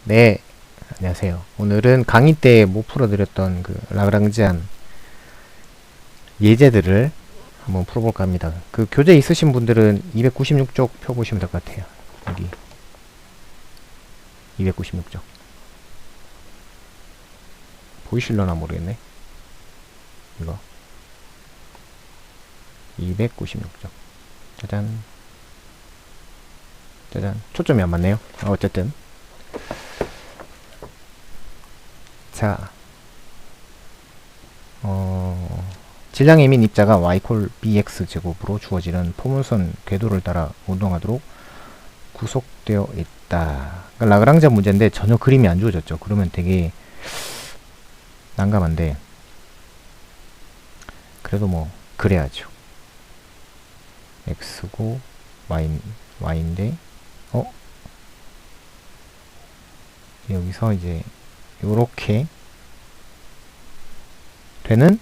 네, 안녕하세요. 오늘은 강의 때 못 풀어드렸던 그 라그랑지안 예제들을 한번 풀어볼까 합니다. 그 교재 있으신 분들은 296쪽 펴보시면 될 것 같아요. 여기 296쪽 보이실려나 모르겠네. 이거 296쪽. 짜잔, 짜잔. 초점이 안 맞네요. 어쨌든 자, 질량의 민 입자가 y bx 제곱으로 주어지는 포물선 궤도를 따라 운동하도록 구속되어 있다. 그러니까 라그랑자 문제인데 전혀 그림이 안 주어졌죠. 그러면 되게 난감한데 그래도 뭐 그래야죠. x고 y인데 여기서 이제 요렇게 되는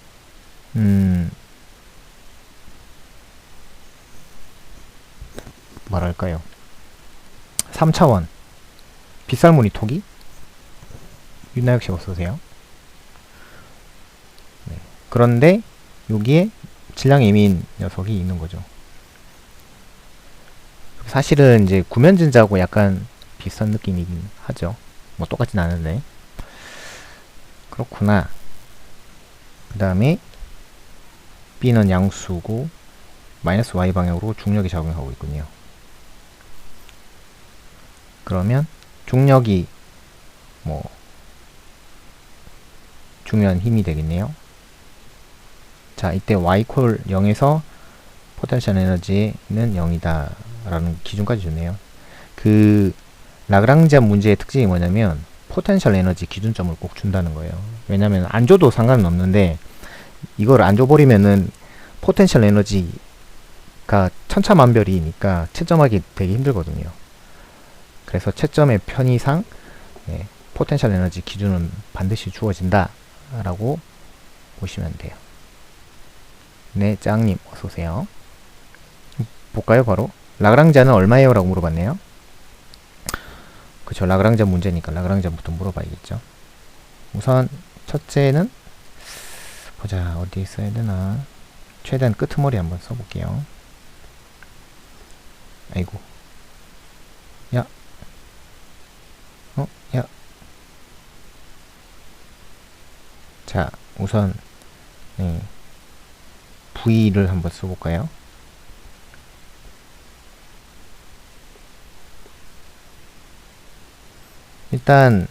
뭐랄까요, 3차원 빗살무늬 토기 윤나혁씨 어서오세요. 네. 그런데 여기에 질량 예민 녀석이 있는 거죠. 사실은 이제 구면진자하고 약간 비슷한 느낌이긴 하죠. 뭐 똑같진 않은데. 그렇구나. 그 다음에 B는 양수고 마이너스 Y 방향으로 중력이 작용하고 있군요. 그러면 중력이 뭐 중요한 힘이 되겠네요. 자, 이때 Y 콜 0에서 포텐셜 에너지는 0이다 라는 기준까지 줬네요. 그 라그랑지안 문제의 특징이 뭐냐면 포텐셜 에너지 기준점을 꼭 준다는 거예요. 왜냐면 안 줘도 상관은 없는데 이걸 안 줘버리면은 포텐셜 에너지가 천차만별이니까 채점하기 되게 힘들거든요. 그래서 채점의 편의상 포텐셜 에너지 기준은 반드시 주어진다 라고 보시면 돼요. 네, 짱님 어서오세요. 볼까요? 바로 라그랑지안은 얼마예요? 라고 물어봤네요. 그쵸, 라그랑지안 문제니까 라그랑지안부터 물어봐야겠죠. 우선 첫째는 보자, 어디에 써야 되나. 최대한 끄트머리 한번 써볼게요. 아이고, 야, 야. 자, 우선 V를 한번 써볼까요? 일단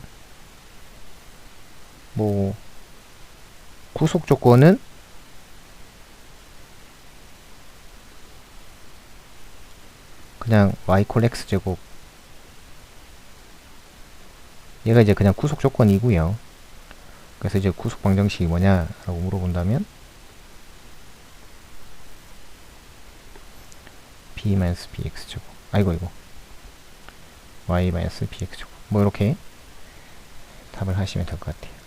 뭐 구속 조건은 그냥 y 콜 x 제곱, 얘가 이제 그냥 구속 조건이고요. 그래서 이제 구속 방정식이 뭐냐라고 물어본다면 b-bx 제곱, 아이고 y-bx 제곱, 뭐 이렇게 답을 하시면 될 것 같아요.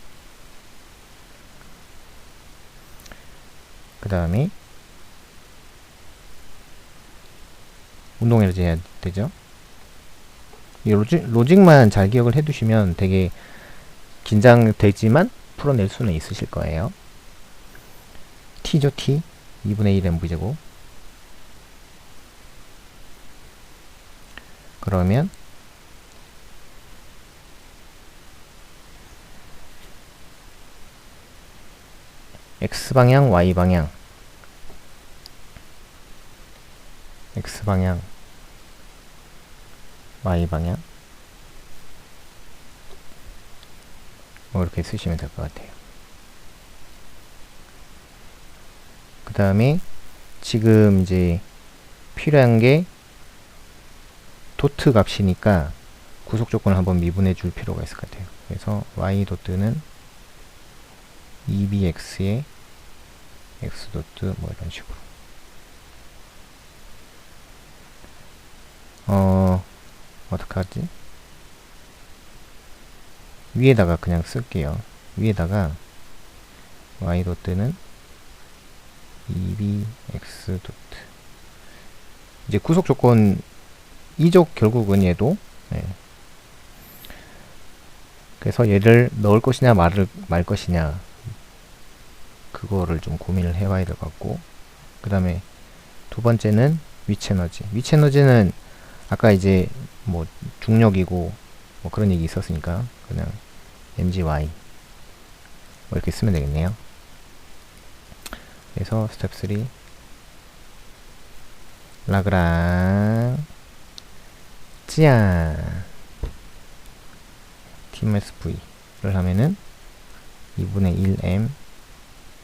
그 다음에 운동에너지 해야 되죠. 이 로직만 잘 기억을 해두시면 되게 긴장되지만 풀어낼 수는 있으실 거예요. t죠, t. 2분의 1 mv제곱. 그러면 x방향, y방향, x방향, y방향 뭐 이렇게 쓰시면 될 것 같아요. 그 다음에 지금 이제 필요한 게 도트 값이니까 구속 조건을 한번 미분해 줄 필요가 있을 것 같아요. 그래서 y 도트는 2bx의 x 도트 뭐 이런 식으로. 어떡하지? 위에다가 그냥 쓸게요. 위에다가 y 도트는 2bx 도트. 이제 구속 조건 이족 결국은 얘도 그래서 얘를 넣을 것이냐 말 것이냐 그거를 좀 고민을 해봐야 될 것 같고, 그 다음에 두 번째는 위치 에너지. 위치 에너지는 아까 이제 뭐 중력이고 뭐 그런 얘기 있었으니까 그냥 mgy 뭐 이렇게 쓰면 되겠네요. 그래서 스텝 3 라그랑 찌안 TMSV를 하면은 2분의 1m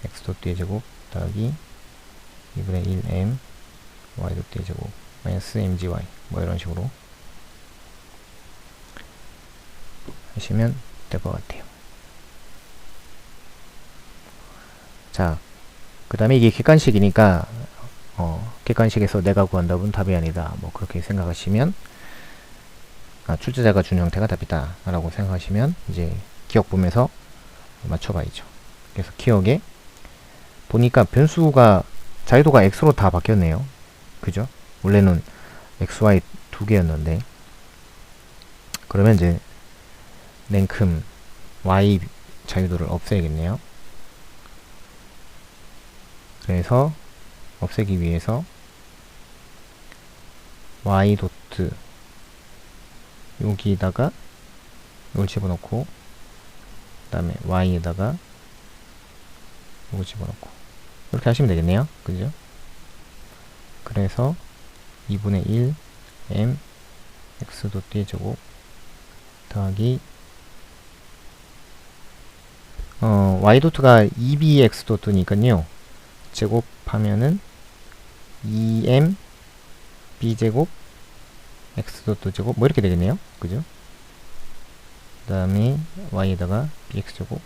x도트의 제곱 더하기 2분의 1m y도트의 제곱 마이너스 mgy 뭐 이런 식으로 하시면 될 것 같아요. 자, 그 다음에 이게 객관식이니까 객관식에서 내가 구한 답은 답이 아니다, 뭐 그렇게 생각하시면, 출제자가 준 형태가 답이다 라고 생각하시면 이제 기억 보면서 맞춰봐야죠. 그래서 기억에 보니까 변수가 자유도가 x로 다 바뀌었네요. 그죠? 원래는 xy 두 개였는데, 그러면 이제 냉큼 y 자유도를 없애야겠네요. 그래서 없애기 위해서 y 도트 여기다가 이걸 집어넣고, 그 다음에 y에다가 이걸 집어넣고 이렇게 하시면 되겠네요. 그죠? 그래서 2분의 1 m x 도트의 제곱 더하기 y 도트가 2b x 도트니까요. 제곱하면은 2m b제곱 x 도트 제곱 뭐 이렇게 되겠네요. 그죠? 그 다음에 y에다가 bx 제곱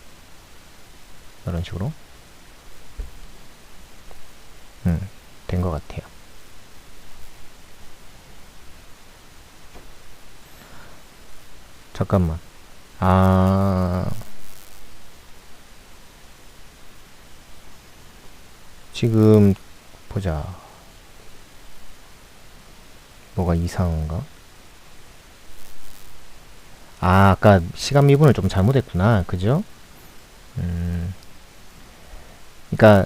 이런 식으로 된 것 같아요. 잠깐만. 지금 보자. 뭐가 이상한가? 아까 시간 미분을 좀 잘못했구나. 그죠? 그러니까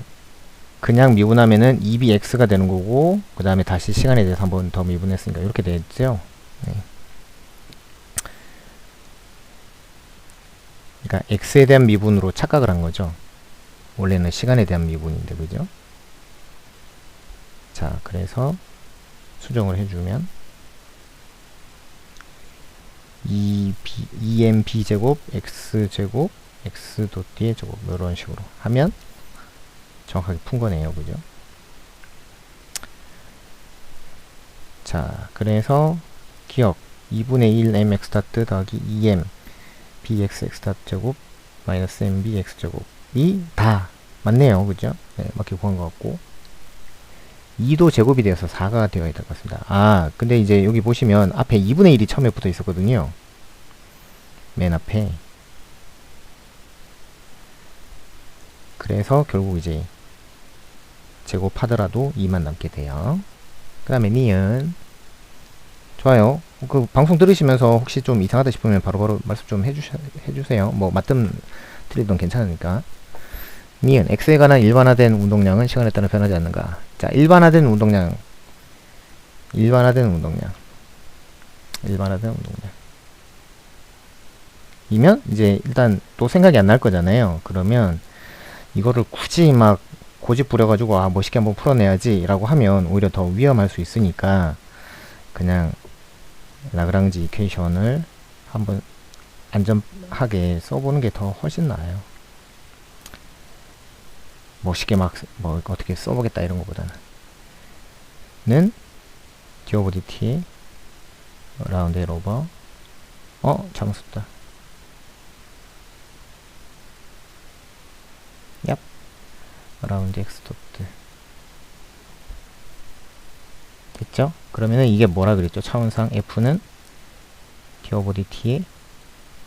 그냥 미분하면은 2bx가 되는 거고, 그 다음에 다시 시간에 대해서 한 번 더 미분했으니까 이렇게 되겠죠? 네. 그러니까 x에 대한 미분으로 착각을 한 거죠. 원래는 시간에 대한 미분인데, 그죠? 자, 그래서 수정을 해주면 2m b제곱 x제곱 x 도트의 제곱 이런 식으로 하면 정확하게 푼 거네요. 그죠? 자, 그래서 기억 2분의 1 mx 다트 더하기 2m bx x 다트 제곱 마이너스 mb x 제곱이 다 맞네요. 그죠? 네, 맞게 구한 것 같고, 2도 제곱이 되어서 4가 되어야 될 것 같습니다. 근데 이제 여기 보시면 앞에 2분의 1이 처음에 붙어 있었거든요. 맨 앞에. 그래서 결국 이제 제곱하더라도 2만 남게 돼요. 그 다음에 니은. 좋아요. 그 방송 들으시면서 혹시 좀 이상하다 싶으면 바로바로 말씀 좀 해주세요. 뭐 맞든 틀리든 괜찮으니까. 니은 x에 관한 일반화된 운동량은 시간에 따라 변하지 않는가. 자, 일반화된 운동량 이면 이제 일단 또 생각이 안 날 거잖아요. 그러면 이거를 굳이 막 고집 부려가지고 멋있게 한번 풀어내야지 라고 하면 오히려 더 위험할 수 있으니까 그냥 라그랑지 이퀘이션을 한번 안전하게 써보는 게 더 훨씬 나아요. 멋있게 막 뭐 어떻게 써보겠다 이런 것보다는 d 오브 dt 라운드 L 오버 잘못 썼다. 얍 라운드 x 도트 됐죠? 그러면은 이게 뭐라 그랬죠? 차원상 f는 d 오브 dt의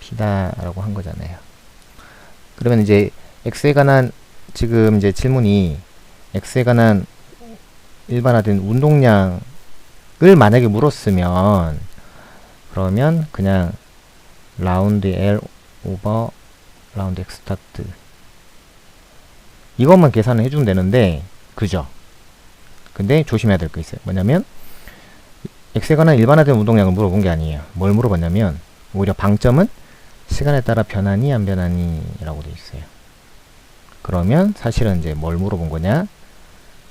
p다 라고 한 거잖아요. 그러면 이제 x에 관한 지금 이제 질문이 x에 관한 일반화된 운동량을 만약에 물었으면 그러면 그냥 라운드 L 오버 라운드 x 스타트 이것만 계산을 해주면 되는데 그죠? 근데 조심해야 될 거 있어요. 뭐냐면 x에 관한 일반화된 운동량을 물어본 게 아니에요. 뭘 물어봤냐면 오히려 방점은 시간에 따라 변하니 안 변하니 라고 돼 있어요. 그러면 사실은 이제 뭘 물어본 거냐?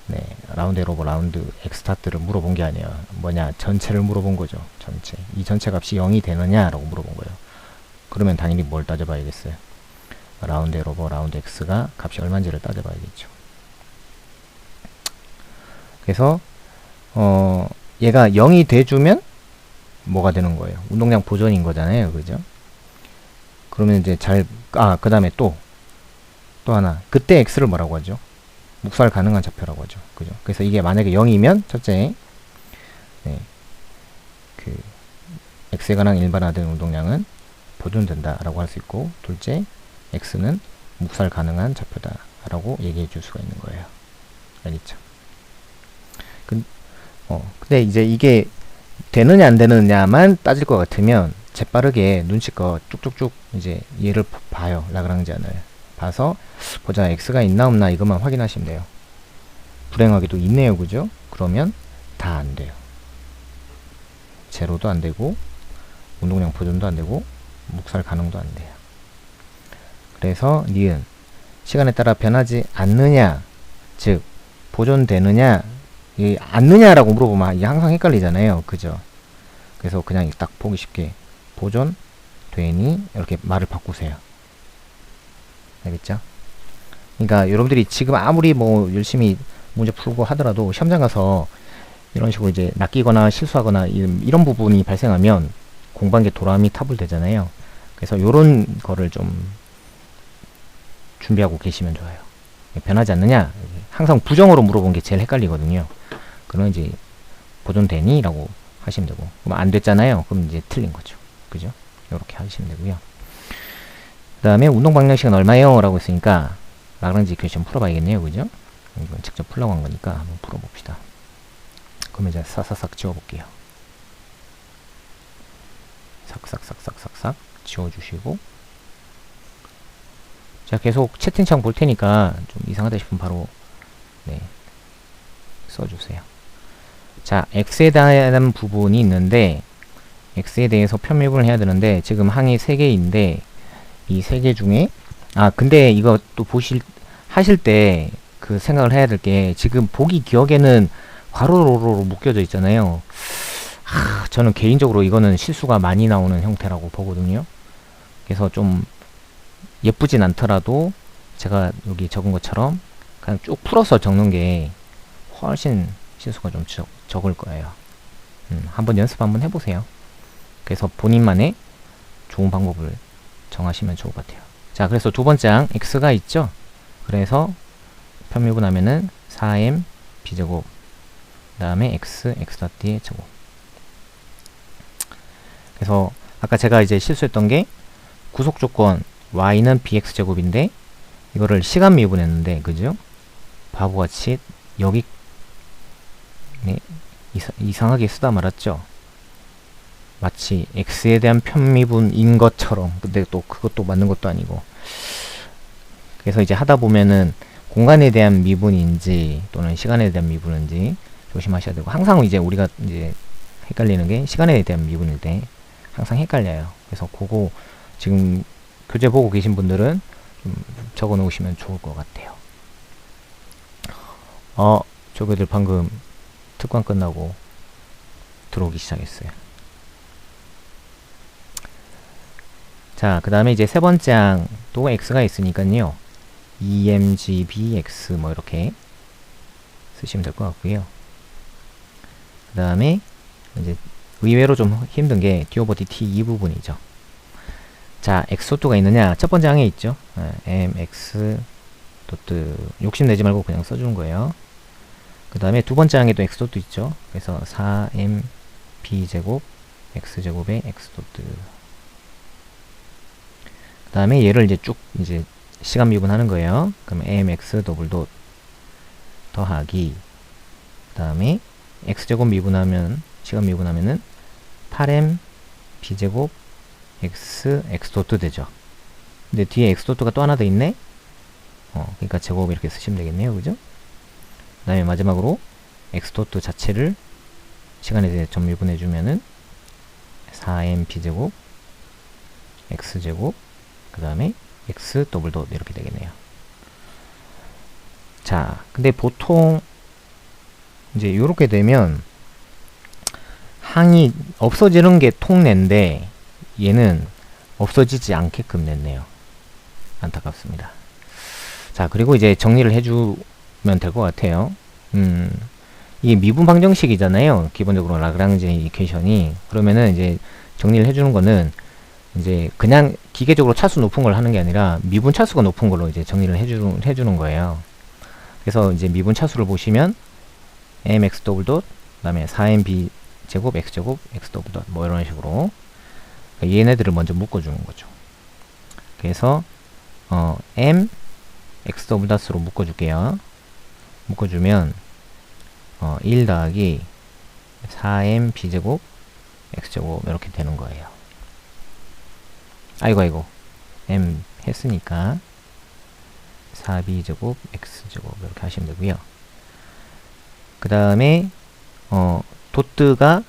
네, 라운드 에러버 라운드 x 스타트를 물어본 게 아니에요. 뭐냐? 전체를 물어본 거죠. 전체. 이 전체 값이 0이 되느냐? 라고 물어본 거예요. 그러면 당연히 뭘 따져봐야겠어요. 라운드 에러버 라운드 x가 값이 얼마인지를 따져봐야겠죠. 그래서 얘가 0이 돼주면 뭐가 되는 거예요? 운동량 보존인 거잖아요. 그죠? 그러면 이제 그 다음에 또 하나. 그때 x를 뭐라고 하죠? 묵살 가능한 좌표라고 하죠. 그죠? 그래서 이게 만약에 0이면 첫째, 네, 그 x에 관한 일반화된 운동량은 보존된다라고 할 수 있고, 둘째, x는 묵살 가능한 좌표다라고 얘기해 줄 수가 있는 거예요. 알겠죠? 근데 이제 이게 되느냐 안 되느냐만 따질 것 같으면 재빠르게 눈치껏 쭉쭉쭉 이제 얘를 봐요. 라그랑지안을 봐서 보자 x가 있나 없나 이것만 확인하시면 돼요. 불행하게도 있네요. 그죠? 그러면 다 안 돼요. 제로도 안 되고 운동량 보존도 안 되고 묵살 가능도 안 돼요. 그래서 니은 시간에 따라 변하지 않느냐, 즉 보존되느냐, 않느냐라고 물어보면 이게 항상 헷갈리잖아요. 그죠? 그래서 그냥 딱 보기 쉽게 보존되니 이렇게 말을 바꾸세요. 알겠죠? 그러니까 여러분들이 지금 아무리 뭐 열심히 문제 풀고 하더라도 시험장 가서 이런 식으로 이제 낚이거나 실수하거나 이런 부분이 발생하면 공부한 게 도람이 타불되잖아요. 그래서 요런 거를 좀 준비하고 계시면 좋아요. 변하지 않느냐? 항상 부정으로 물어본 게 제일 헷갈리거든요. 그러면 이제 보존되니? 라고 하시면 되고, 그럼 안 됐잖아요. 그럼 이제 틀린 거죠. 그죠? 요렇게 하시면 되고요. 그 다음에 운동 방정식은 얼마예요? 라고 했으니까 라그랑지 이퀘이션 풀어봐야겠네요. 그죠? 이건 직접 풀라고 한 거니까 한번 풀어봅시다. 그러면 이제 싹싹싹 지워볼게요. 싹싹싹싹싹싹 지워주시고, 제가 계속 채팅창 볼 테니까 좀 이상하다 싶으면 바로 네, 써주세요. 자, x에 대한 부분이 있는데 x에 대해서 편미분을 해야 되는데 지금 항이 3개인데 이 3개 중에 근데 이거 또 하실 때 그 생각을 해야 될 게 지금 보기 기억에는 괄호로로 묶여져 있잖아요. 저는 개인적으로 이거는 실수가 많이 나오는 형태라고 보거든요. 그래서 좀 예쁘진 않더라도 제가 여기 적은 것처럼 그냥 쭉 풀어서 적는 게 훨씬 실수가 좀 적을 거예요. 한번 연습 한번 해보세요. 그래서 본인만의 좋은 방법을 정하시면 좋을 것 같아요. 자, 그래서 두 번째 항 x가 있죠. 그래서 편미분하면은 4m b제곱 그 다음에 x d의 제곱. 그래서 아까 제가 이제 실수했던 게 구속 조건 y는 bx제곱인데 이거를 시간 미분했는데 그죠? 바보같이 여기 네, 이상하게 쓰다 말았죠? 마치 x에 대한 편미분인 것처럼. 근데 또 그것도 맞는 것도 아니고. 그래서 이제 하다 보면은 공간에 대한 미분인지 또는 시간에 대한 미분인지 조심하셔야 되고, 항상 이제 우리가 이제 헷갈리는 게 시간에 대한 미분일 때 항상 헷갈려요. 그래서 그거 지금 교재 보고 계신 분들은 좀 적어 놓으시면 좋을 것 같아요. 저거들 방금 특강 끝나고 들어오기 시작했어요. 자, 그 다음에 이제 세 번째 항도 x가 있으니까요. emgbx 뭐 이렇게 쓰시면 될 것 같고요. 그 다음에 이제 의외로 좀 힘든 게 d over dt 이 부분이죠. 자, x도트가 있느냐? 첫 번째 항에 있죠. mx 도트 욕심내지 말고 그냥 써주는 거예요. 그 다음에 두 번째 항에도 x도트 있죠. 그래서 4m b제곱 x제곱의 x도트. 그 다음에 얘를 이제 쭉 이제 시간 미분하는 거예요. 그럼 mx 더블 더하기 그 다음에 x제곱 미분하면 시간 미분하면은 8m b제곱 x도트 되죠. 근데 뒤에 x도트가 또 하나 더 있네. 그러니까 제곱 이렇게 쓰시면 되겠네요. 그죠? 그 다음에 마지막으로 x도트 자체를 시간에 대해 점유분해 주면은 4mp 제곱 x제곱 그 다음에 x 더블 덧 이렇게 되겠네요. 자, 근데 보통 이제 요렇게 되면 항이 없어지는 게 통내인데 얘는 없어지지 않게끔 냈네요. 안타깝습니다. 자, 그리고 이제 정리를 해주면 될 것 같아요. 이게 미분 방정식이잖아요. 기본적으로 라그랑지 이퀘이션이. 그러면은 이제 정리를 해주는 거는 이제 그냥 기계적으로 차수 높은 걸 하는 게 아니라 미분 차수가 높은 걸로 이제 정리를 해주는 거예요. 그래서 이제 미분 차수를 보시면 mx 더블 덧 그다음에 4mb 제곱 x제곱 x 더블 덧 뭐 이런 식으로 그러니까 얘네들을 먼저 묶어주는 거죠. 그래서 m x 더블 닷으로 묶어줄게요. 묶어주면 1 더하기 4m b제곱 x제곱 이렇게 되는 거예요. 아이고 m 했으니까 4b제곱 x제곱 이렇게 하시면 되고요. 그 다음에 도트가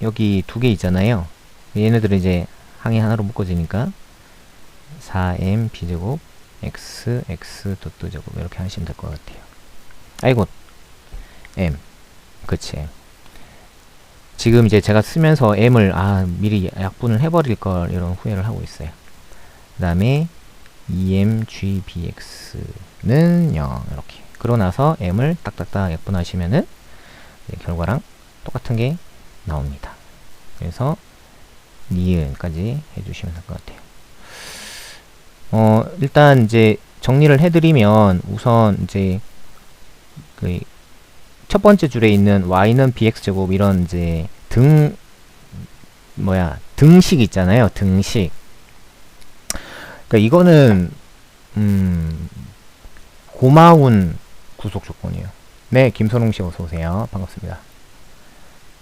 여기 두 개 있잖아요. 얘네들은 이제 항이 하나로 묶어지니까 4m b제곱 x 도트 제곱 이렇게 하시면 될 것 같아요. 아이고 m 그치. 지금 이제 제가 쓰면서 m을 미리 약분을 해버릴 걸 이런 후회를 하고 있어요. 그 다음에 2mgbx는 0 이렇게. 그러고 나서 m을 딱딱딱 약분하시면은 결과랑 똑같은 게 나옵니다. 그래서 니은까지 해주시면 될 것 같아요. 일단 이제 정리를 해드리면 우선 이제 그 첫 번째 줄에 있는 y는 bx제곱 이런 이제 등식 있잖아요. 등식. 그러니까 이거는 고마운 구속 조건이에요. 네, 김선웅 씨 어서 오세요. 반갑습니다.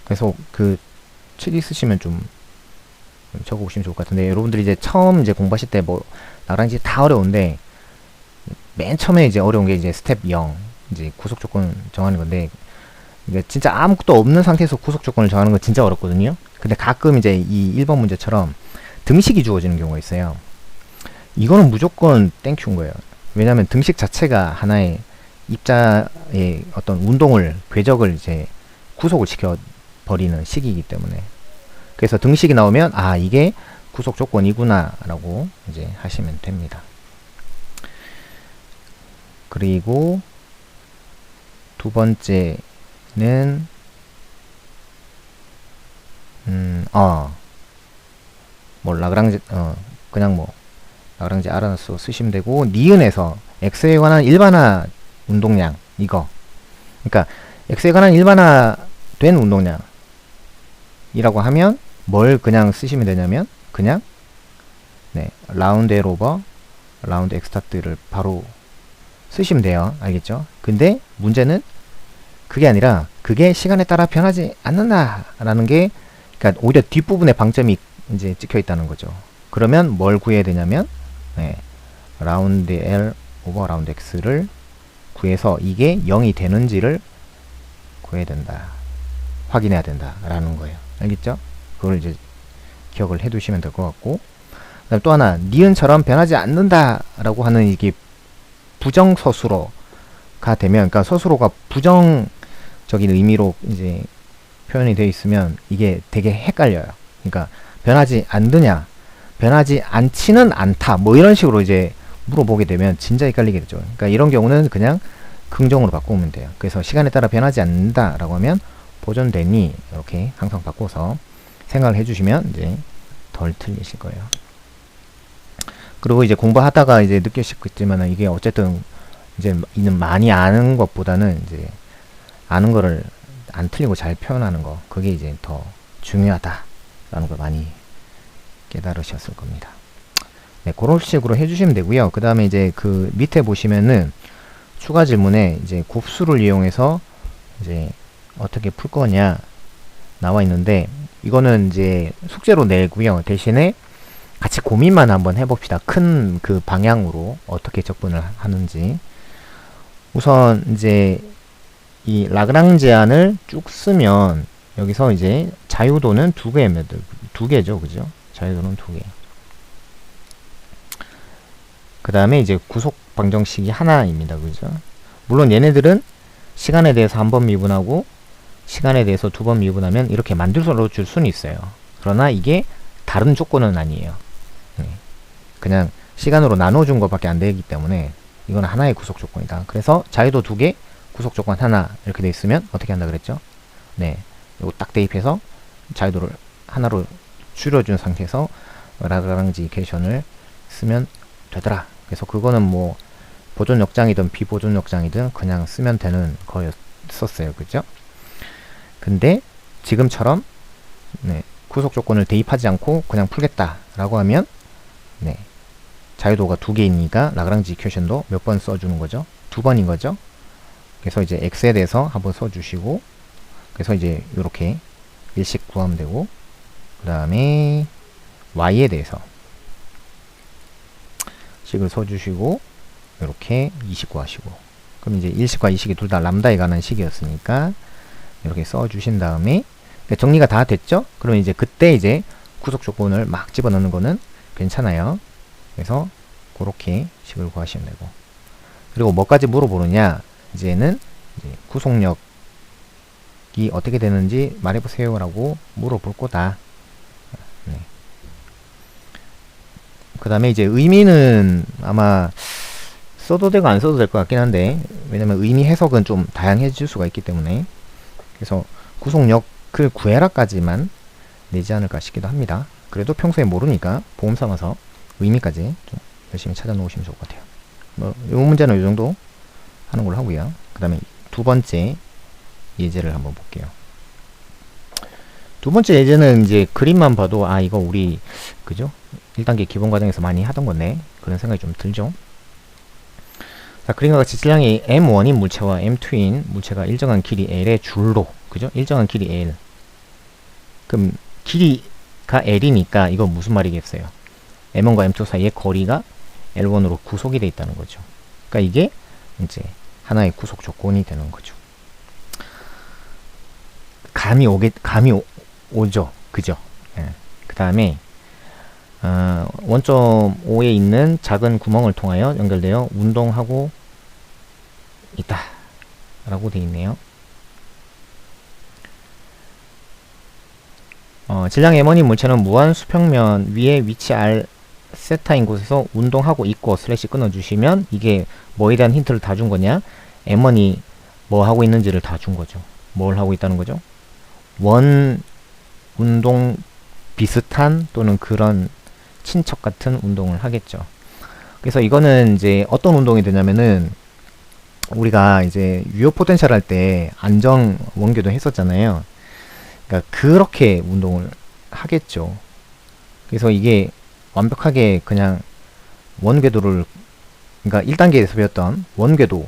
그래서 그 책 있으시면 좀 적어보시면 좋을 것 같은데 여러분들이 이제 처음 이제 공부하실 때 뭐 나랑지 다 어려운데 맨 처음에 이제 어려운 게 이제 스텝 0 이제 구속 조건 정하는 건데 그러니까 진짜 아무것도 없는 상태에서 구속 조건을 정하는 건 진짜 어렵거든요. 근데 가끔 이제 이 1번 문제처럼 등식이 주어지는 경우가 있어요. 이거는 무조건 땡큐인 거예요. 왜냐하면 등식 자체가 하나의 입자의 어떤 운동을 궤적을 이제 구속을 시켜 버리는 식이기 때문에 그래서 등식이 나오면 이게 구속 조건이구나 라고 이제 하시면 됩니다. 그리고 두 번째는 라그랑지 라그랑지 알아서 쓰시면 되고 니은에서 x에 관한 일반화 운동량 이거 그러니까 x에 관한 일반화된 운동량이라고 하면 뭘 그냥 쓰시면 되냐면 그냥 라운드 L 오버 라운드 X 스타트를 바로 쓰시면 돼요. 알겠죠? 근데 문제는 그게 아니라 그게 시간에 따라 변하지 않는다라는 게 그러니까 오히려 뒷부분에 방점이 이제 찍혀 있다는 거죠. 그러면 뭘 구해야 되냐면 라운드 L 오버 라운드 X를 구해서 이게 0이 되는지를 구해야 된다. 확인해야 된다라는 거예요. 알겠죠? 그걸 이제 기억을 해 두시면 될 것 같고 그다음 또 하나 니은처럼 변하지 않는다라고 하는 이게 부정서술어가 되면 그러니까 서술어가 부정적인 의미로 이제 표현이 되어 있으면 이게 되게 헷갈려요. 그러니까 변하지 않느냐 변하지 않지는 않다 뭐 이런 식으로 이제 물어보게 되면 진짜 헷갈리게 되죠. 그러니까 이런 경우는 그냥 긍정으로 바꾸면 돼요. 그래서 시간에 따라 변하지 않는다 라고 하면 보존되니 이렇게 항상 바꿔서 생각을 해주시면 이제 덜 틀리실 거예요. 그리고 이제 공부하다가 이제 느끼셨겠지만 이게 어쨌든 이제 많이 아는 것보다는 이제 아는 거를 안 틀리고 잘 표현하는 거 그게 이제 더 중요하다라는 걸 많이 깨달으셨을 겁니다. 네, 그런 식으로 해주시면 되고요. 그 다음에 이제 그 밑에 보시면은 추가 질문에 이제 곱수를 이용해서 이제 어떻게 풀 거냐 나와 있는데 이거는 이제 숙제로 내고요. 대신에 같이 고민만 한번 해봅시다. 큰 그 방향으로 어떻게 접근을 하는지. 우선 이제 이 라그랑 제한을 쭉 쓰면 여기서 이제 자유도는 두 개죠, 그죠? 자유도는 두 개. 그 다음에 이제 구속 방정식이 하나입니다, 그죠? 물론 얘네들은 시간에 대해서 한 번 미분하고 시간에 대해서 두 번 미분하면 이렇게 만들어 줄 수는 있어요. 그러나 이게 다른 조건은 아니에요. 그냥 시간으로 나눠준 것밖에 안 되기 때문에 이건 하나의 구속 조건이다. 그래서 자유도 두 개, 구속 조건 하나 이렇게 돼 있으면 어떻게 한다 그랬죠? 네, 요거 딱 대입해서 자유도를 하나로 줄여준 상태에서 라그랑지 이퀘이션을 쓰면 되더라. 그래서 그거는 뭐 보존 역장이든 비보존 역장이든 그냥 쓰면 되는 거였었어요, 그죠? 근데 지금처럼 네, 구속 조건을 대입하지 않고 그냥 풀겠다라고 하면 네, 자유도가 두 개이니까 라그랑지 이퀘이션도 몇 번 써주는 거죠? 두 번인 거죠? 그래서 이제 x에 대해서 한번 써주시고, 그래서 이제 이렇게 일씩 구하면 되고, 그 다음에 y에 대해서 식을 써주시고, 이렇게 20 구하시고, 그럼 이제 1식과 2식이 둘 다 람다에 관한 식이었으니까 이렇게 써주신 다음에 정리가 다 됐죠? 그러면 이제 그때 이제 구속 조건을 막 집어넣는 거는 괜찮아요. 그래서 그렇게 식을 구하시면 되고, 그리고 뭐까지 물어보느냐, 이제는 이제 구속력이 어떻게 되는지 말해보세요 라고 물어볼 거다. 네. 그 다음에 이제 의미는 아마 써도 되고 안 써도 될 것 같긴 한데, 왜냐면 의미 해석은 좀 다양해질 수가 있기 때문에, 그래서 구속력을 구해라까지만 내지 않을까 싶기도 합니다. 그래도 평소에 모르니까 보험 삼아서 의미까지 좀 열심히 찾아 놓으시면 좋을 것 같아요. 뭐, 이 문제는 이 정도 하는 걸로 하고요. 그 다음에 두 번째 예제를 한번 볼게요. 두 번째 예제는 이제 그림만 봐도 아, 이거 우리 그죠? 1단계 기본 과정에서 많이 하던 건데 그런 생각이 좀 들죠. 자, 그림과 같이 질량이 m1인 물체와 m2인 물체가 일정한 길이 l의 줄로, 그죠? 일정한 길이 l. 그럼 길이가 l이니까 이건 무슨 말이겠어요? m1과 m2 사이의 거리가 l1으로 구속이 되어 있다는 거죠. 그러니까 이게 이제 하나의 구속 조건이 되는 거죠. 감이 오죠. 그죠? 예. 그 다음에 원점5에 있는 작은 구멍을 통하여 연결되어 운동하고 있다 라고 되어 있네요. 질량 m1인 물체는 무한 수평면 위에 위치 r 세타인 곳에서 운동하고 있고 슬래시 끊어주시면 이게 뭐에 대한 힌트를 다 준 거냐? m1이 뭐 하고 있는지를 다 준 거죠. 뭘 하고 있다는 거죠? 원 운동 비슷한 또는 그런 친척 같은 운동을 하겠죠. 그래서 이거는 이제 어떤 운동이 되냐면은 우리가 이제 유효 포텐셜 할 때 안정 원궤도 했었잖아요. 그러니까 그렇게 운동을 하겠죠. 그래서 이게 완벽하게 그냥 원궤도를, 그러니까 1단계에서 배웠던 원궤도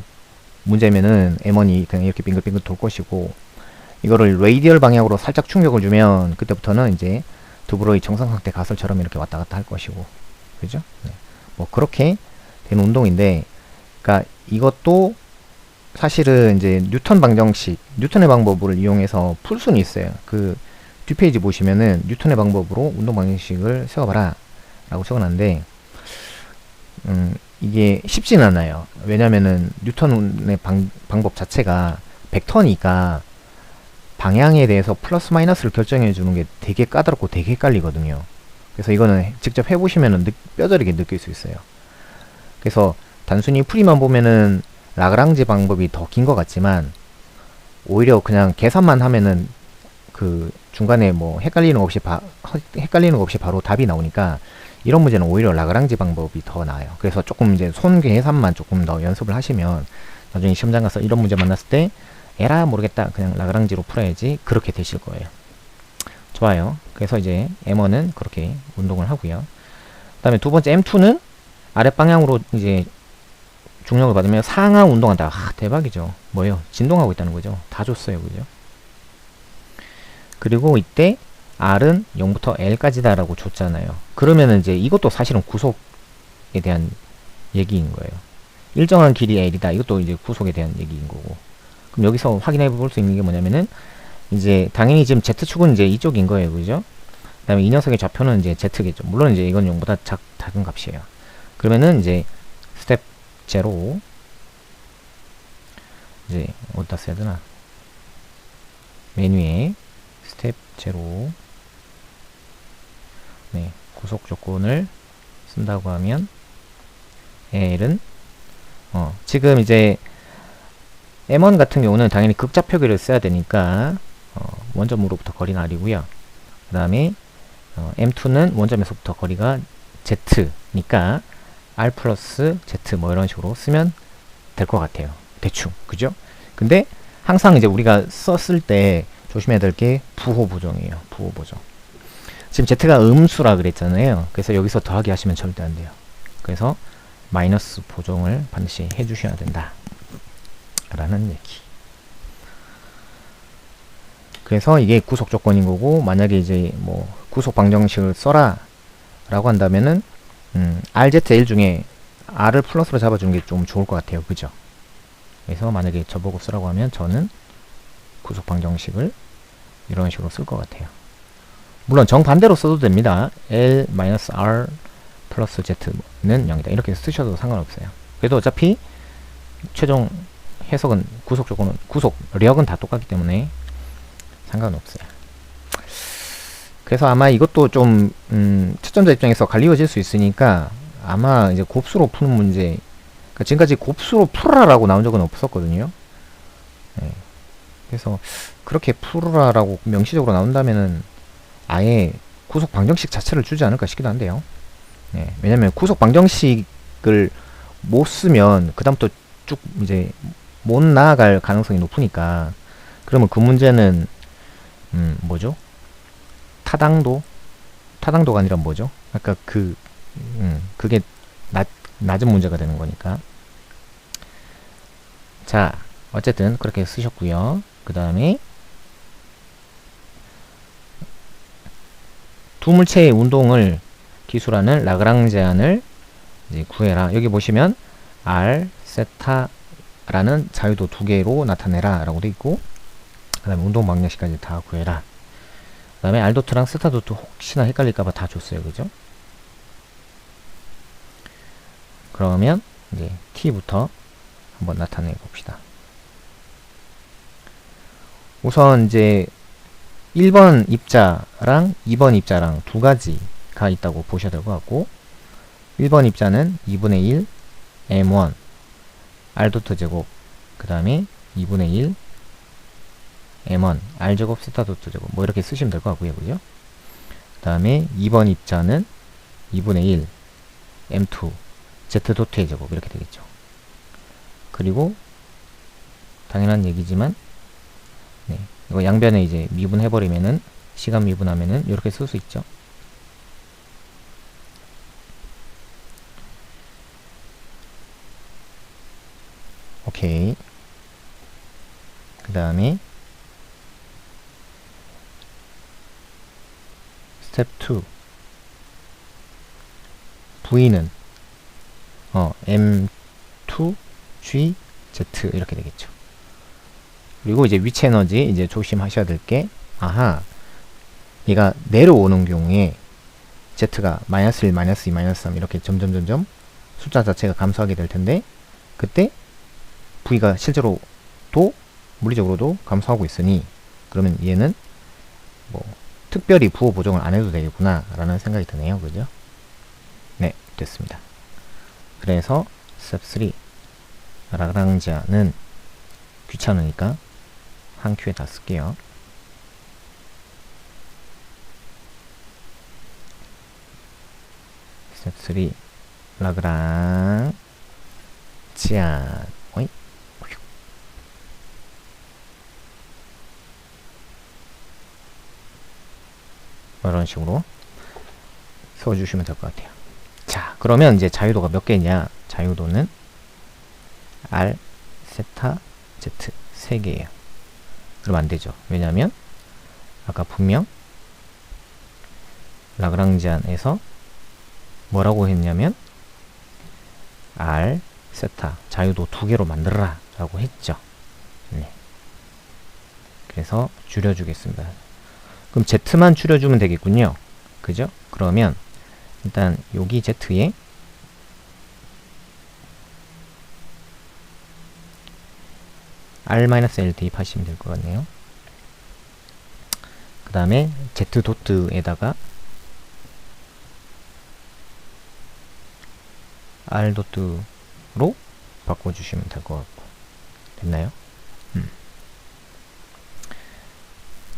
문제면은 M1이 그냥 이렇게 빙글빙글 돌 것이고, 이거를 레이디얼 방향으로 살짝 충격을 주면 그때부터는 이제 드브로이 정상 상태 가설처럼 이렇게 왔다 갔다 할 것이고, 그죠? 네. 뭐 그렇게 된 운동인데, 그러니까 이것도 사실은 이제 뉴턴 방정식, 뉴턴의 방법을 이용해서 풀 수는 있어요. 그 뒷페이지 보시면은 뉴턴의 방법으로 운동 방정식을 세워봐라 라고 적어놨는데, 이게 쉽지는 않아요. 왜냐면은 뉴턴의 방법 자체가 벡터니까 방향에 대해서 플러스 마이너스를 결정해 주는 게 되게 까다롭고 되게 헷갈리거든요. 그래서 이거는 직접 해보시면은 뼈저리게 느낄 수 있어요. 그래서 단순히 풀이만 보면은 라그랑지 방법이 더 긴 것 같지만, 오히려 그냥 계산만 하면은 그 중간에 뭐 헷갈리는 거 없이 바로 답이 나오니까 이런 문제는 오히려 라그랑지 방법이 더 나아요. 그래서 조금 이제 손 계산만 조금 더 연습을 하시면 나중에 시험장 가서 이런 문제 만났을 때 에라 모르겠다 그냥 라그랑지로 풀어야지, 그렇게 되실 거예요. 좋아요. 그래서 이제 M1은 그렇게 운동을 하고요. 그 다음에 두 번째 M2는 아랫방향으로 이제 중력을 받으면 상하 운동한다. 아, 대박이죠. 뭐예요? 진동하고 있다는 거죠. 다 줬어요. 그죠? 그리고 이때 R은 0부터 L까지다 라고 줬잖아요. 그러면은 이제 이것도 사실은 구속에 대한 얘기인 거예요. 일정한 길이 L이다. 이것도 이제 구속에 대한 얘기인 거고. 그럼 여기서 확인해 볼 수 있는 게 뭐냐면은 이제 당연히 지금 Z축은 이제 이쪽인 거예요. 그죠? 그 다음에 이 녀석의 좌표는 이제 Z겠죠. 물론 이제 이건 0보다 작은 값이에요. 그러면은 이제 스텝 0 이제 어디다 써야 되나? 메뉴에 스텝 0 네, 구속 조건을 쓴다고 하면 L은 지금 이제 M1 같은 경우는 당연히 극좌표기를 써야 되니까 원점으로부터 거리는 R이고요. 그 다음에 M2는 원점에서부터 거리가 Z니까 R 플러스 Z 뭐 이런 식으로 쓰면 될 것 같아요. 대충. 그죠? 근데 항상 이제 우리가 썼을 때 조심해야 될 게 부호 보정이에요. 부호 보정. 지금 Z가 음수라 그랬잖아요. 그래서 여기서 더하기 하시면 절대 안 돼요. 그래서 마이너스 보정을 반드시 해주셔야 된다. 라는 얘기. 그래서 이게 구속 조건인 거고, 만약에 이제 뭐 구속 방정식을 써라 라고 한다면은 RZL 중에 R을 플러스로 잡아주는 게 좀 좋을 것 같아요. 그죠? 그래서 만약에 저보고 쓰라고 하면 저는 구속 방정식을 이런 식으로 쓸 것 같아요. 물론 정반대로 써도 됩니다. L-R 플러스 Z는 0이다. 이렇게 쓰셔도 상관없어요. 그래도 어차피 최종 해석은 구속 조건은, 구속력은 다 똑같기 때문에 상관없어요. 그래서 아마 이것도 좀 채점자 입장에서 갈리워질 수 있으니까 아마 이제 곱수로 푸는 문제, 그러니까 지금까지 곱수로 풀어라라고 나온 적은 없었거든요. 네. 그래서 그렇게 풀어라라고 명시적으로 나온다면은 아예 구속 방정식 자체를 주지 않을까 싶기도 한데요. 네. 왜냐면 구속 방정식을 못 쓰면 그다음부터 쭉 이제 못 나아갈 가능성이 높으니까, 그러면 그 문제는 뭐죠? 타당도가 아니라 뭐죠? 아까 그게 낮은 문제가 되는 거니까. 자, 어쨌든 그렇게 쓰셨고요. 그 다음에 두 물체의 운동을 기술하는 라그랑 제한을 이제 구해라. 여기 보시면 R, 세타라는 자유도 두 개로 나타내라 라고 돼 있고, 그 다음에 운동 방정식까지 다 구해라. 그 다음에 R 도트랑 세타 도트 혹시나 헷갈릴까봐 다 줬어요. 그죠? 그러면 이제 T부터 한번 나타내 봅시다. 우선 이제 1번 입자랑 2번 입자랑 두 가지가 있다고 보셔야 될 것 같고, 1번 입자는 2분의 1 M1 R 도트 제곱, 그 다음에 2분의 1 M1 R 제곱 세타 도트 제곱 뭐 이렇게 쓰시면 될 것 같고요. 그죠? 그 다음에 2번 입자는 2분의 1 M2 Z 도트의 제곱 이렇게 되겠죠. 그리고 당연한 얘기지만 네, 이거 양변에 이제 미분해버리면은, 시간 미분하면은 이렇게 쓸 수 있죠. 오케이. 그 다음에 스텝 2 V는 M2G Z 이렇게 되겠죠. 그리고 이제 위치 에너지 이제 조심하셔야 될 게, 아하, 얘가 내려오는 경우에 Z가 마이너스 1, 마이너스 2, 마이너스 3 이렇게 점점 숫자 자체가 감소하게 될 텐데, 그때 V가 실제로도 물리적으로도 감소하고 있으니, 그러면 얘는 뭐 특별히 부호 보정을 안 해도 되겠구나 라는 생각이 드네요. 그죠? 네, 됐습니다. 그래서 스텝 3 라그랑지아는 귀찮으니까 한 큐에 다 쓸게요. 스텝 3 라그랑지아 이런 식으로 써주시면 될 것 같아요. 자, 그러면 이제 자유도가 몇 개냐? 자유도는 R, 세타, Z 3개예요. 그럼 안 되죠. 왜냐하면 아까 분명 라그랑지안에서 뭐라고 했냐면 R 세타 자유도 2개로 만들어라 라고 했죠. 네. 그래서 줄여주겠습니다. 그럼 Z만 줄여주면 되겠군요. 그죠? 그러면 일단 여기 Z에 R-L 대입하시면 될 것 같네요. 그 다음에 Z 도트에다가 R 도트로 바꿔주시면 될 것 같고. 됐나요?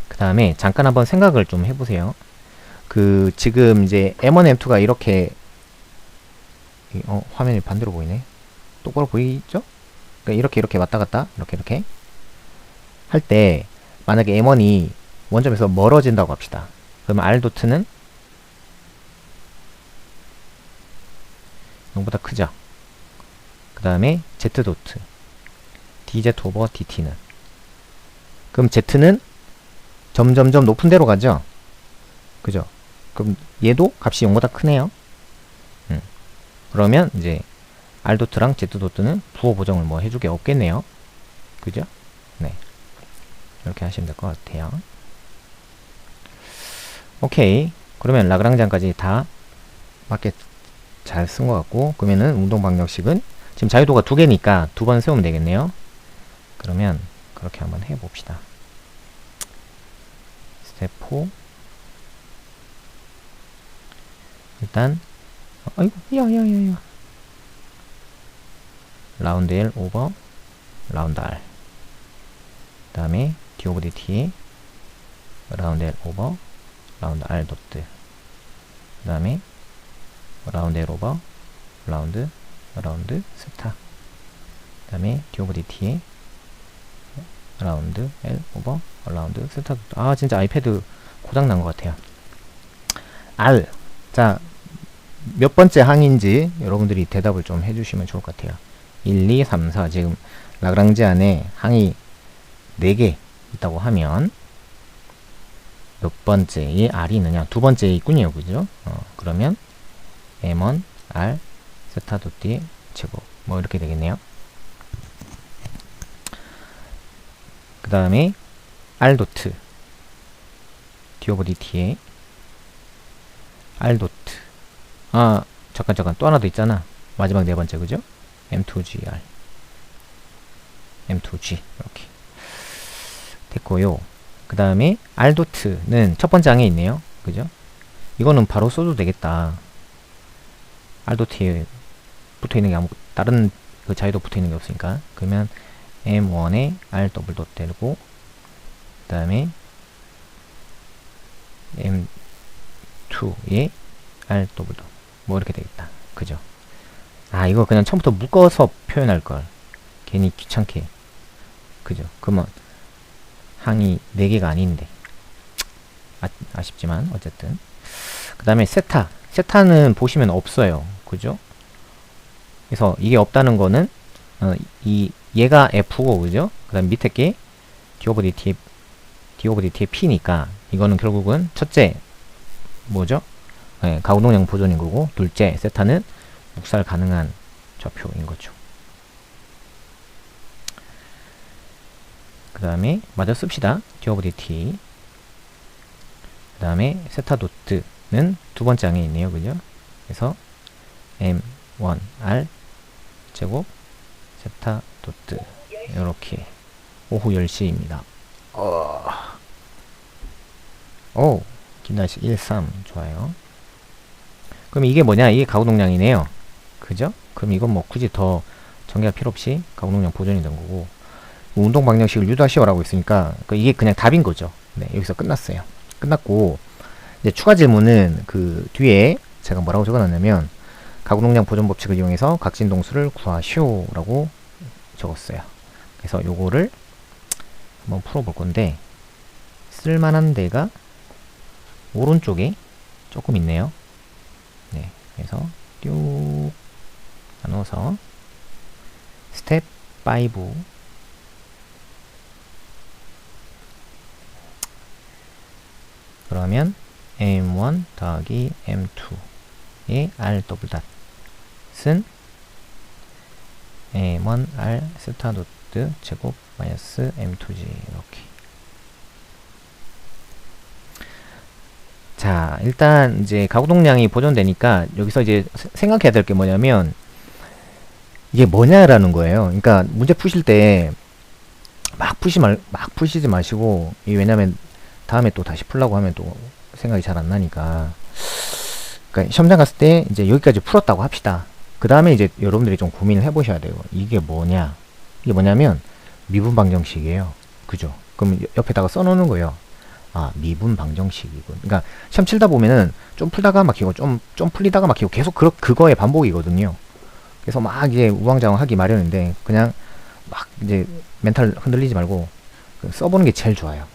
그 다음에 잠깐 한번 생각을 좀 해보세요. 지금 이제 M1, M2가 이렇게 화면이 반대로 보이네. 똑바로 보이죠? 그러니까 이렇게 왔다 갔다 이렇게 할 때 만약에 M1이 원점에서 멀어진다고 합시다. 그러면 R 도트는 0보다 크죠. 그 다음에 Z 도트 dz 오버 dt는, 그럼 Z는 점점점 높은 데로 가죠. 그죠? 그럼 얘도 값이 0보다 크네요. 그러면 이제 R 도트랑 Z 도트는 부호 보정을 뭐 해줄 게 없겠네요. 그죠? 네. 이렇게 하시면 될 것 같아요. 오케이. 그러면 라그랑지안까지 다 맞게 잘 쓴 것 같고, 그러면은 운동 방정식은 지금 자유도가 2개니까 2번 세우면 되겠네요. 그러면 그렇게 한번 해봅시다. 스텝 4. 일단 아이고 야야야야 라운드 L 오버 라운드 R, 그 다음에 D 오버 DT 라운드 L 오버 라운드 R 도트, 그 다음에 라운드 L 오버 라운드 스타, 그 다음에 D 오버 DT 라운드 L 오버 라운드 스타 도트. 아 진짜 아이패드 고장난 것 같아요. R, 자 몇 번째 항인지 여러분들이 대답을 좀 해주시면 좋을 것 같아요. 1, 2, 3, 4. 지금 라그랑지안에 항이 4개 있다고 하면 몇 번째에 R이 있느냐? 2번째에 있군요. 그죠? 그러면 M1, R, 세타 도트의 제곱 뭐 이렇게 되겠네요. 그 다음에 R 도트 D 오버 DT의 R 도트. 아 잠깐 또 하나 더 있잖아. 마지막 4번째 그죠? M2GR M2G 이렇게 됐고요. 그 다음에 R 도트는 첫 번째 항에 있네요. 그죠? 이거는 바로 써도 되겠다. R 도트에 붙어있는 게 아무 다른 그 자유도 붙어있는 게 없으니까. 그러면 M1에 R 더블 도트 되고, 그 다음에 M2에 R 더블 도트 뭐 이렇게 되겠다. 그죠? 아 이거 그냥 처음부터 묶어서 표현할 걸. 괜히 귀찮게. 그죠? 그러면 항이 4개가 아닌데 아쉽지만 어쨌든. 그 다음에 세타는 보시면 없어요. 그죠? 그래서 이게 없다는 거는 얘가 F고 그죠? 그 다음 밑에 게 D 오버 DT의 P니까 이거는 결국은 첫째 뭐죠? 네, 가운동량 보존인 거고, 둘째 세타는 묵살 가능한 좌표인 거죠. 그 다음에 마저 씁시다. D 오버 DT. 그 다음에 세타 도트는 2번째 항에 있네요. 그죠? 그래서 M1R 제곱 세타 도트 이렇게 오후 10시입니다. 오 김날씨 13 좋아요. 그럼 이게 뭐냐? 이게 가구동량이네요. 그죠? 그럼 이건 뭐 굳이 더 전개할 필요 없이 가구동량 보존이 된 거고, 운동 방정식을 유도하시오라고 있으니까 이게 그냥 답인 거죠. 네, 여기서 끝났어요. 끝났고, 이제 추가 질문은 그 뒤에 제가 뭐라고 적어놨냐면 가구동량 보존 법칙을 이용해서 각진동수를 구하시오라고 적었어요. 그래서 요거를 한번 풀어볼 건데, 쓸만한 데가 오른쪽에 조금 있네요. 네, 그래서 쭉 나눠서 스텝 5 그러면 m1 더하기 m2의 r 더블 닷은 m1 r 스타 도트 제곱 마이너스 m2g 이렇게. 자, 일단 이제 가구동량이 보존되니까 여기서 이제 생각해야 될 게 뭐냐면 이게 뭐냐라는 거예요. 그러니까 문제 푸실 때 막 푸시지 마시고, 왜냐면 다음에 또 다시 풀라고 하면 또 생각이 잘 안 나니까. 그러니까 시험장 갔을 때 이제 여기까지 풀었다고 합시다. 그 다음에 이제 여러분들이 좀 고민을 해보셔야 돼요. 이게 뭐냐? 이게 뭐냐면 미분 방정식이에요. 그죠? 그럼 옆에다가 써놓는 거예요. 아, 미분 방정식이군. 그러니까 시험 치다 보면은 좀 풀다가 막히고 좀 풀리다가 막히고 계속 그거의 반복이거든요. 그래서 막 이제 우왕좌왕하기 마련인데 그냥 막 이제 멘탈 흔들리지 말고 써보는 게 제일 좋아요.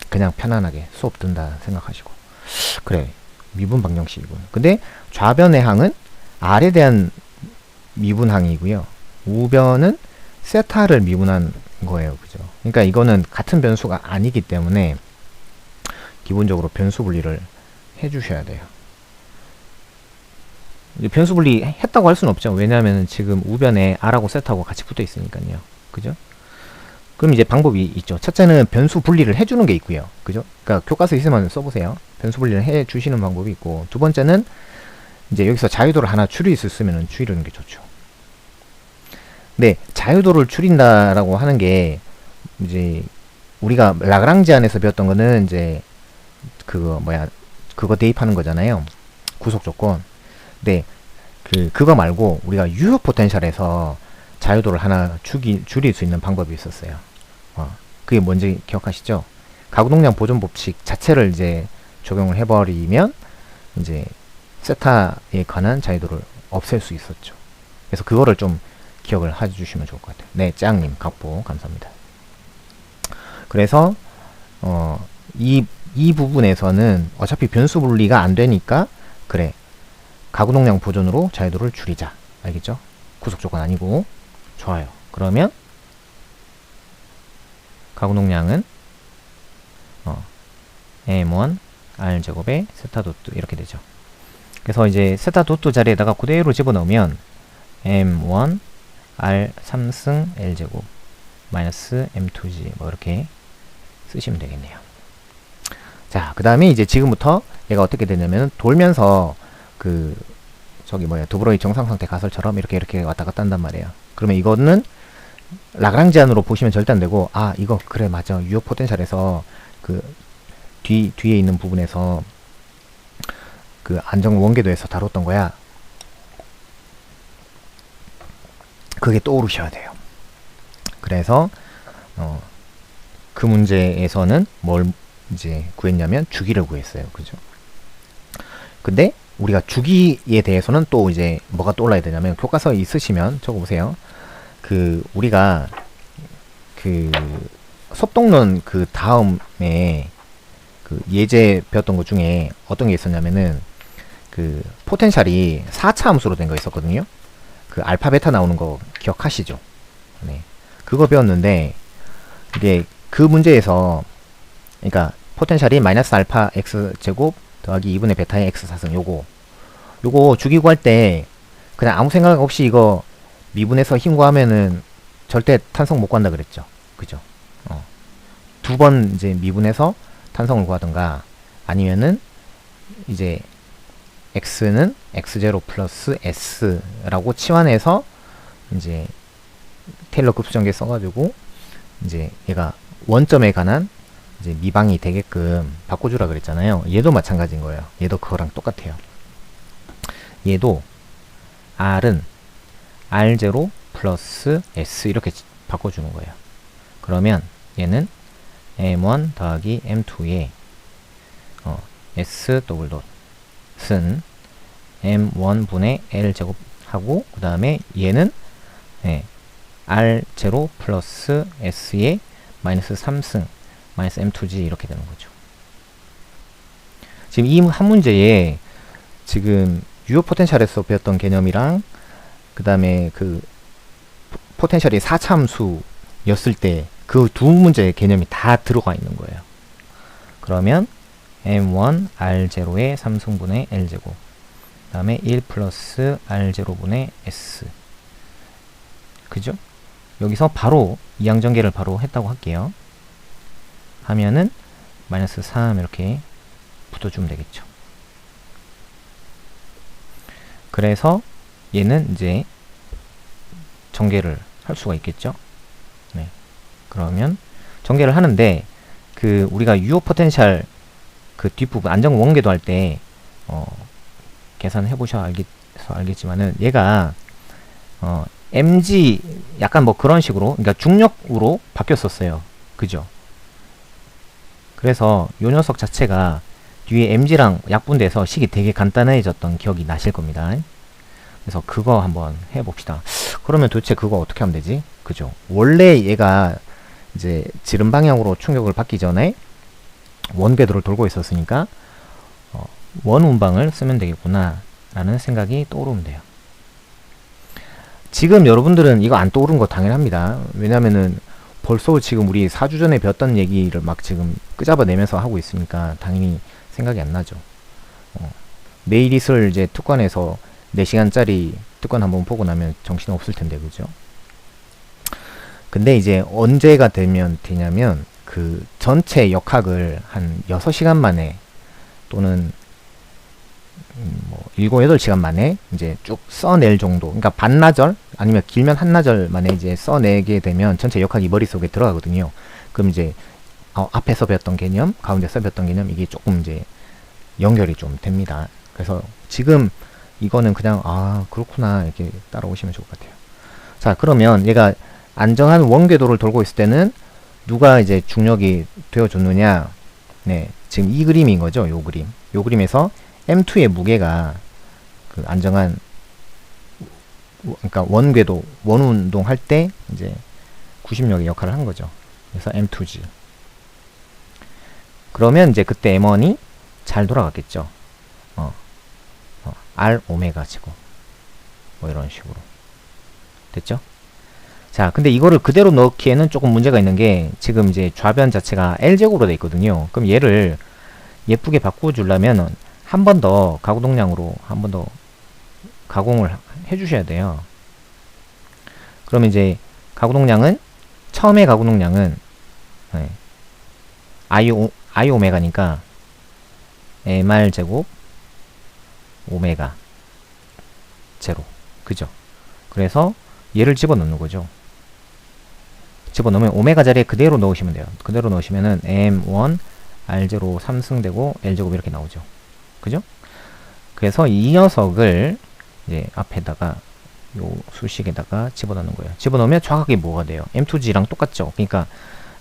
그냥 편안하게 수업 든다 생각하시고. 그래, 미분 방정식이군. 근데 좌변의 항은 R에 대한 미분항이고요. 우변은 세타를 미분한 거예요. 그죠? 그러니까 이거는 같은 변수가 아니기 때문에 기본적으로 변수 분리를 해주셔야 돼요. 이제 변수 분리 했다고 할 수는 없죠. 왜냐하면 지금 우변에 R하고 세타하고 같이 붙어 있으니까요. 그죠? 그럼 이제 방법이 있죠. 첫째는 변수 분리를 해주는 게 있고요. 그죠? 그러니까 교과서 있으면 써보세요. 변수 분리를 해주시는 방법이 있고, 두 번째는 이제 여기서 자유도를 하나 줄일 수 있으면 줄이는 게 좋죠. 근데 자유도를 줄인다라고 하는 게 이제 우리가 라그랑지 안에서 배웠던 거는 이제 그거 대입하는 거잖아요. 구속 조건. 근데 그거 말고 우리가 유효 포텐셜에서 자유도를 하나 줄일 수 있는 방법이 있었어요. 그게 뭔지 기억하시죠? 가구동량 보존 법칙 자체를 이제 적용을 해버리면 이제 세타에 관한 자유도를 없앨 수 있었죠. 그래서 그거를 좀 기억을 해주시면 좋을 것 같아요. 네, 짱님 각보 감사합니다. 그래서 이 부분에서는 어차피 변수 분리가 안 되니까 그래, 가구동량 보존으로 자유도를 줄이자. 알겠죠? 구속 조건 아니고. 좋아요. 그러면 가구동량은 m1 r제곱의 세타 도트 이렇게 되죠. 그래서 이제 세타 도트 자리에다가 그대로 집어넣으면 m1 r 3승 l제곱 마이너스 m2g 뭐 이렇게 쓰시면 되겠네요. 자, 그 다음에 이제 지금부터 얘가 어떻게 되냐면 돌면서 두브로이 정상상태 가설처럼 이렇게 왔다 갔다 한단 말이에요. 그러면 이거는 라그랑지안으로 보시면 절대 안 되고, 아, 이거 그래 맞아, 유효 포텐셜에서 뒤에 있는 부분에서 안정 원궤도에서 다뤘던 거야. 그게 떠오르셔야 돼요. 그래서 그 문제에서는 뭘 이제 구했냐면 주기를 구했어요. 그죠? 근데 우리가 주기에 대해서는 또 이제 뭐가 떠올라야 되냐면, 교과서 있으시면 적어보세요. 우리가 속동론 다음에 예제 배웠던 것 중에 어떤 게 있었냐면은 포텐셜이 4차 함수로 된 거 있었거든요. 알파 베타 나오는 거 기억하시죠? 네. 그거 배웠는데 이게 그 문제에서 그러니까 포텐셜이 마이너스 알파 x 제곱 더하기 2분의 베타의 x 4승 요거 주기 구할 때 그냥 아무 생각 없이 이거 미분해서 힘 구하면은 절대 탄성 못 구한다 그랬죠. 그죠? 두 번 이제 미분해서 탄성을 구하던가, 아니면은 이제 x는 x0 플러스 s라고 치환해서 이제 테일러 급수전개 써가지고 이제 얘가 원점에 관한 이제 미방이 되게끔 바꿔주라 그랬잖아요. 얘도 마찬가지인 거예요. 얘도 그거랑 똑같아요. 얘도 r은 r0 플러스 s 이렇게 바꿔주는 거예요. 그러면 얘는 m1 더하기 m2에 s 더블 돗은 m1분의 l 제곱 하고, 그 다음에 얘는 r0 플러스 s의 마이너스 3승 마이너스 m2g 이렇게 되는 거죠. 지금 이 한 문제에 지금 유효 포텐셜에서 배웠던 개념이랑 그 다음에 포텐셜이 4차 함수였을 때 그 두 문제의 개념이 다 들어가 있는 거예요. 그러면 m1 r0의 3승분의 l제곱 그 다음에 1 플러스 r0분의 s 그죠? 여기서 바로 이항전개를 바로 했다고 할게요. 하면은 마이너스 3 이렇게 붙여주면 되겠죠. 그래서 얘는 이제 전개를 할 수가 있겠죠. 네. 그러면 전개를 하는데 그 우리가 유효 포텐셜 그 뒷부분 안정 원궤도 할 때 계산해 보셔 알겠지만은 얘가 mg 약간 뭐 그런 식으로 그러니까 중력으로 바뀌었었어요. 그죠? 그래서 요 녀석 자체가 뒤에 mg랑 약분돼서 식이 되게 간단해졌던 기억이 나실 겁니다. 그래서 그거 한번 해봅시다. 그러면 도대체 그거 어떻게 하면 되지? 그죠? 원래 얘가 이제 지름 방향으로 충격을 받기 전에 원궤도를 돌고 있었으니까 원운방을 쓰면 되겠구나 라는 생각이 떠오르면 돼요. 지금 여러분들은 이거 안 떠오른 거 당연합니다. 왜냐면은 벌써 지금 우리 4주 전에 배웠던 얘기를 막 지금 끄잡아내면서 하고 있으니까 당연히 생각이 안 나죠. 내일 있을 이제 특권에서 4시간짜리 특권 한번 보고 나면 정신 없을 텐데, 그죠? 근데 이제 언제가 되냐면 그 전체 역학을 한 6시간 만에 또는 뭐 7, 8시간 만에 이제 쭉 써낼 정도, 그러니까 반나절 아니면 길면 한나절 만에 이제 써내게 되면 전체 역학이 머릿속에 들어가거든요. 그럼 이제 앞에서 배웠던 개념, 가운데서 배웠던 개념 이게 조금 이제 연결이 좀 됩니다. 그래서 지금 이거는 그냥 그렇구나 이렇게 따라오시면 좋을 것 같아요. 자, 그러면 얘가 안정한 원궤도를 돌고 있을 때는 누가 이제 중력이 되어줬느냐? 네, 지금 이 그림인 거죠. 요 그림. 요 그림에서 M2의 무게가 그 안정한 그러니까 원궤도 원운동 할 때 이제 구심력의 역할을 한 거죠. 그래서 M2G. 그러면 이제 그때 M1이 잘 돌아갔겠죠. R 오메가 제곱 뭐 이런 식으로 됐죠? 자, 근데 이거를 그대로 넣기에는 조금 문제가 있는 게 지금 이제 좌변 자체가 L제곱으로 돼 있거든요. 그럼 얘를 예쁘게 바꿔주려면 한 번 더 가구동량으로 한 번 더 가공을 해주셔야 돼요. 그러면 이제 가구동량은 처음에 가구동량은 I 오메가니까 MR 제곱 오메가 제로 그죠? 그래서 얘를 집어넣는 거죠. 집어넣으면 오메가 자리에 그대로 넣으시면 돼요. 그대로 넣으시면은 M1 R0 3승되고 L제곱 이렇게 나오죠. 그죠? 그래서 이 녀석을 이제 앞에다가 요 수식에다가 집어넣는 거예요. 집어넣으면 정확하게 뭐가 돼요? M2G랑 똑같죠? 그러니까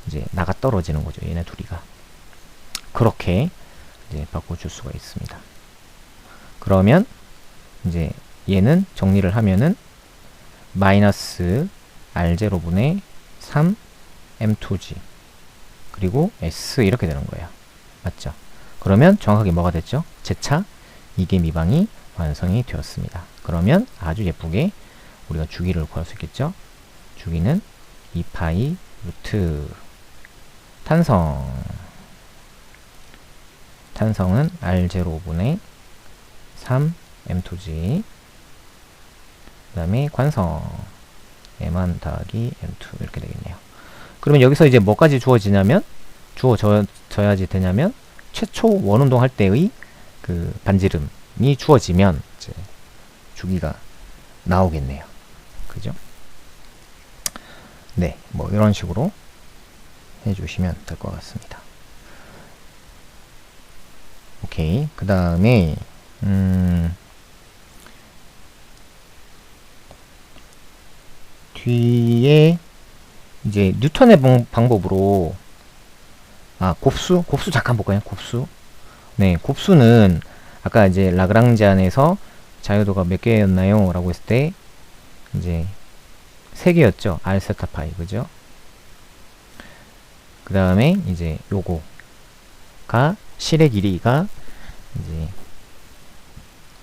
이제 나가 떨어지는 거죠. 얘네 둘이가. 그렇게 이제 바꿔줄 수가 있습니다. 그러면 이제 얘는 정리를 하면은 마이너스 R0분의 3 M2G 그리고 S 이렇게 되는 거예요. 맞죠? 그러면 정확하게 뭐가 됐죠? 재차 이계 미방이 완성이 되었습니다. 그러면 아주 예쁘게 우리가 주기를 구할 수 있겠죠? 주기는 2파이 루트 탄성은 R0분의 3 M2G 그 다음에 관성 M1 더하기 M2 이렇게 되겠네요. 그러면 여기서 이제 뭐까지 주어지냐면 주어져야지 되냐면 최초 원운동 할 때의 그 반지름이 주어지면 이제 주기가 나오겠네요. 그죠? 네, 뭐 이런 식으로 해주시면 될 것 같습니다. 오케이. 그 다음에 뒤에 이제 뉴턴의 방법으로 곱수 잠깐 볼까요? 곱수. 네, 곱수는 아까 이제 라그랑지안에서 자유도가 몇 개였나요? 라고 했을 때 이제 3개였죠. R 세타 파이. 그죠? 그 다음에 이제 요거가 실의 길이가 이제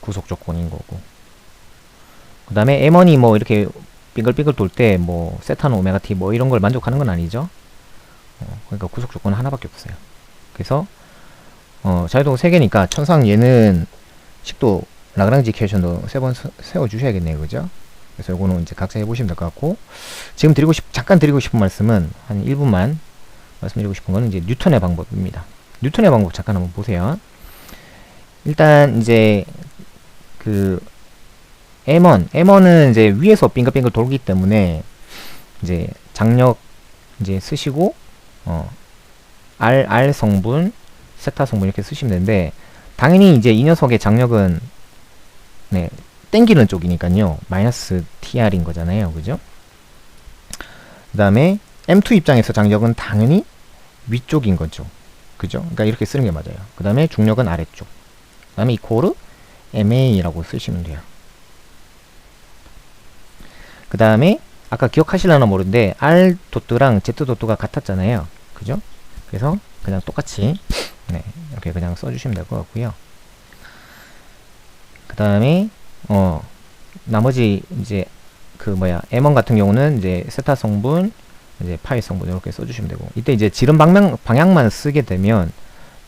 구속 조건인 거고. 그 다음에 M1이 뭐 이렇게 빙글빙글 돌 때 뭐 세타는 오메가 t 뭐 이런 걸 만족하는 건 아니죠. 그러니까 구속 조건은 하나밖에 없어요. 그래서 자유도가 3개니까 천상 얘는 식도 라그랑지 이퀘이션도 3번 세워 주셔야겠네요. 그죠? 그래서 요거는 이제 각자 해보시면 될 것 같고, 지금 잠깐 드리고 싶은 말씀은 한 1분만 말씀드리고 싶은 거는 이제 뉴턴의 방법입니다. 뉴턴의 방법 잠깐 한번 보세요. 일단 이제 그 M1은 이제 위에서 빙글빙글 돌기 때문에 이제 장력 이제 쓰시고 R 성분, 세타 성분 이렇게 쓰시면 되는데, 당연히 이제 이 녀석의 장력은 네, 땡기는 쪽이니까요. 마이너스 TR인 거잖아요. 그죠? 그 다음에 M2 입장에서 장력은 당연히 위쪽인 거죠. 그죠? 그러니까 이렇게 쓰는 게 맞아요. 그 다음에 중력은 아래쪽. 그 다음에 이코르 MA라고 쓰시면 돼요. 그 다음에 아까 기억하실려나 모르는데 R 도트랑 Z 도트가 같았잖아요. 그죠? 그래서 그냥 똑같이 네, 이렇게 그냥 써주시면 될 것 같고요. 그 다음에 나머지 이제 그 M1 같은 경우는 이제 세타 성분, 이제 파이 성분 이렇게 써주시면 되고, 이때 이제 지름 방향만 쓰게 되면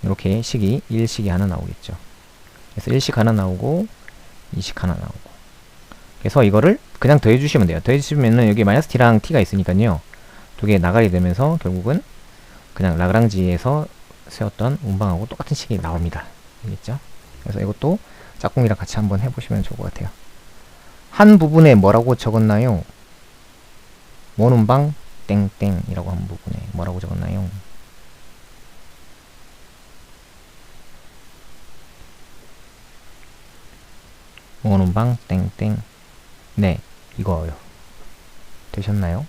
이렇게 식이 1식이 하나 나오겠죠. 그래서 1식 하나 나오고 2식 하나 나오고, 그래서 이거를 그냥 더해주시면 돼요. 더해주시면은 여기 마이너스 t랑 t가 있으니까요, 두 개 나가게 되면서 결국은 그냥 라그랑지에서 세웠던 운방하고 똑같은 식이 나옵니다. 알겠죠? 그래서 이것도 짝꿍이랑 같이 한번 해보시면 좋을 것 같아요. 한 부분에 뭐라고 적었나요? 원운방 땡땡이라고 한 부분에 뭐라고 적었나요? 원운방 땡땡. 네, 이거요. 되셨나요?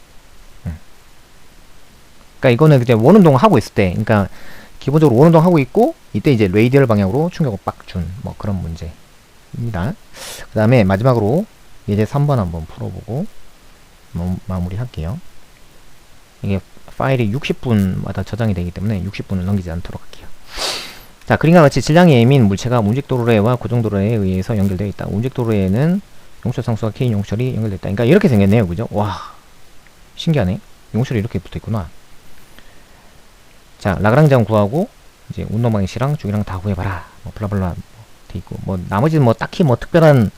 그러니까 이거는 이제 원운동 하고 있을 때, 그러니까 기본적으로 원운동 하고 있고, 이때 이제 레이디얼 방향으로 충격을 빡 준 뭐 그런 문제입니다. 그 다음에 마지막으로 예제 3번 한번 풀어보고 마무리 할게요. 이게 파일이 60분마다 저장이 되기 때문에 60분을 넘기지 않도록 할게요. 자, 그림과 같이 질량이 M인 물체가 움직도로래와 고정도로에 의해서 연결되어 있다. 움직도로에는 용철 상수와 K 용철이 연결됐다. 그러니까 이렇게 생겼네요. 그죠? 와, 신기하네. 용철이 이렇게 붙어 있구나. 자, 라그랑지항 구하고 이제 운동 방식이랑 주기랑 다 구해봐라. 뭐 블라블라 돼 있고, 뭐 나머지는 뭐 딱히 뭐 특별한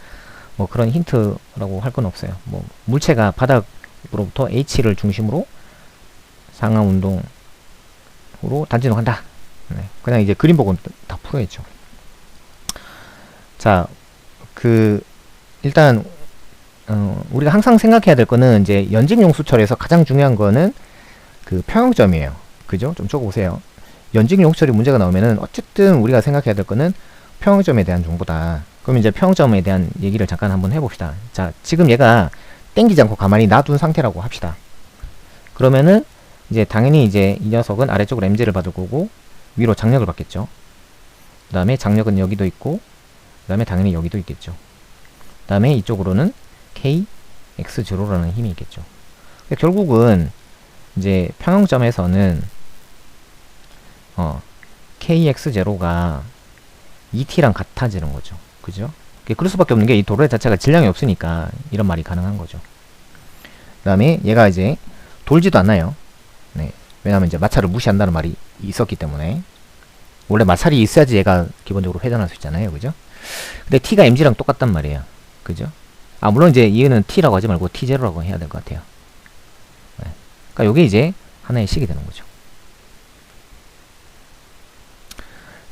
뭐 그런 힌트라고 할 건 없어요. 뭐 물체가 바닥으로부터 H를 중심으로 상하 운동으로 단지 이동한다. 네, 그냥 이제 그림 보고 다 풀어야죠. 자, 일단 우리가 항상 생각해야 될 거는 이제 연직용수철에서 가장 중요한 거는 그 평형점이에요. 그죠? 좀 적어보세요. 연직용수철이 문제가 나오면은 어쨌든 우리가 생각해야 될 거는 평형점에 대한 정보다. 그럼 이제 평형점에 대한 얘기를 잠깐 한번 해봅시다. 자, 지금 얘가 땡기지 않고 가만히 놔둔 상태라고 합시다. 그러면은 이제 당연히 이제 이 녀석은 아래쪽으로 mg를 받을 거고 위로 장력을 받겠죠. 그 다음에 장력은 여기도 있고, 그 다음에 당연히 여기도 있겠죠. 그 다음에 이쪽으로는 kx0라는 힘이 있겠죠. 결국은 이제 평형점에서는 kx0가 et랑 같아지는 거죠. 그죠? 그럴 수밖에 없는 게 이 도로 자체가 질량이 없으니까 이런 말이 가능한 거죠. 그 다음에 얘가 이제 돌지도 않나요? 네. 왜냐하면 이제 마찰을 무시한다는 말이 있었기 때문에. 원래 마찰이 있어야지 얘가 기본적으로 회전할 수 있잖아요. 그죠? 근데 t가 mg랑 똑같단 말이에요. 그죠? 아, 물론 이제 얘는 t라고 하지 말고 t0라고 해야 될 것 같아요. 네. 그러니까 요게 이제 하나의 식이 되는 거죠.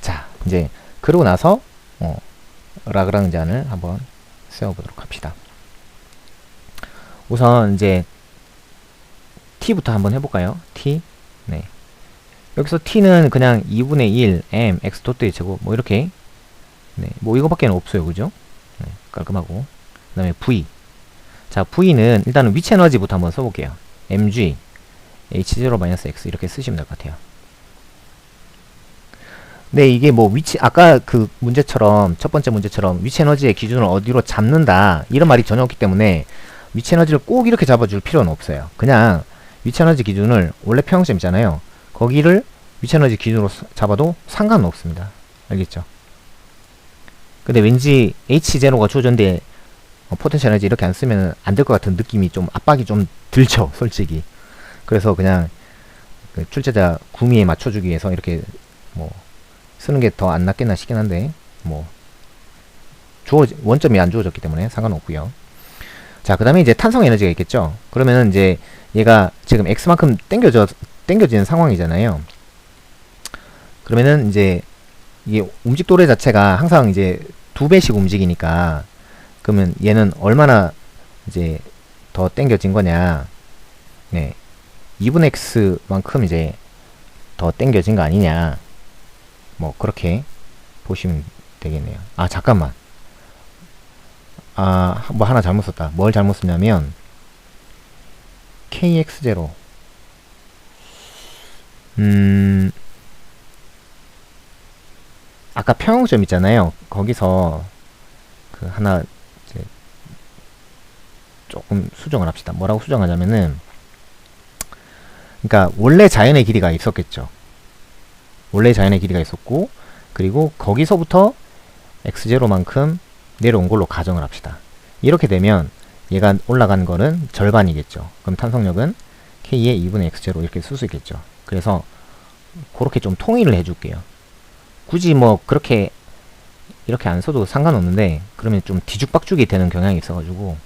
자, 이제 그러고 나서 라그랑지안을 한번 세워보도록 합시다. 우선 이제 t부터 한번 해볼까요? t. 네. 여기서 t는 그냥 2분의 1 m x 도트의 제곱 뭐 이렇게, 네, 뭐 이거밖에 없어요. 그죠? 네, 깔끔하고. 그 다음에 v. 자, v는 일단은 위치 에너지부터 한번 써볼게요. mg h0-x 이렇게 쓰시면 될 것 같아요. 네, 이게 뭐 위치, 아까 그 문제처럼, 첫 번째 문제처럼 위치 에너지의 기준을 어디로 잡는다 이런 말이 전혀 없기 때문에 위치 에너지를 꼭 이렇게 잡아줄 필요는 없어요. 그냥 위치 에너지 기준을, 원래 평형점 있잖아요, 거기를 위치 에너지 기준으로 잡아도 상관은 없습니다. 알겠죠? 근데 왠지 H0가 주어졌는데 포텐셜 에너지 이렇게 안 쓰면 안 될 것 같은 느낌이 좀, 압박이 좀 들죠, 솔직히. 그래서 그냥 그 출제자 구미에 맞춰주기 위해서 이렇게 뭐 쓰는 게 더 안 낫겠나 싶긴 한데, 뭐 원점이 안 주어졌기 때문에 상관없고요. 자, 그 다음에 이제 탄성 에너지가 있겠죠. 그러면은 이제 얘가 지금 x만큼 땡겨지는 상황이잖아요. 그러면은 이제 이게 움직 도래 자체가 항상 이제 2배씩 움직이니까, 그러면 얘는 얼마나 이제 더 땡겨진 거냐, 네, 2분의 x만큼 이제 더 땡겨진 거 아니냐, 뭐 그렇게 보시면 되겠네요. 아, 잠깐만. 뭐 하나 잘못 썼다. 뭘 잘못 썼냐면 kx0, 아까 평형점 있잖아요. 거기서 그 하나 이제 조금 수정을 합시다. 뭐라고 수정하자면은, 그러니까 원래 자연의 길이가 있었겠죠. 원래 자연의 길이가 있었고, 그리고 거기서부터 x0만큼 내려온 걸로 가정을 합시다. 이렇게 되면 얘가 올라간 거는 절반이겠죠. 그럼 탄성력은 k의 2분의 x0 이렇게 쓸 수 있겠죠. 그래서 그렇게 좀 통일을 해줄게요. 굳이 뭐 그렇게 이렇게 안 써도 상관없는데, 그러면 좀 뒤죽박죽이 되는 경향이 있어가지고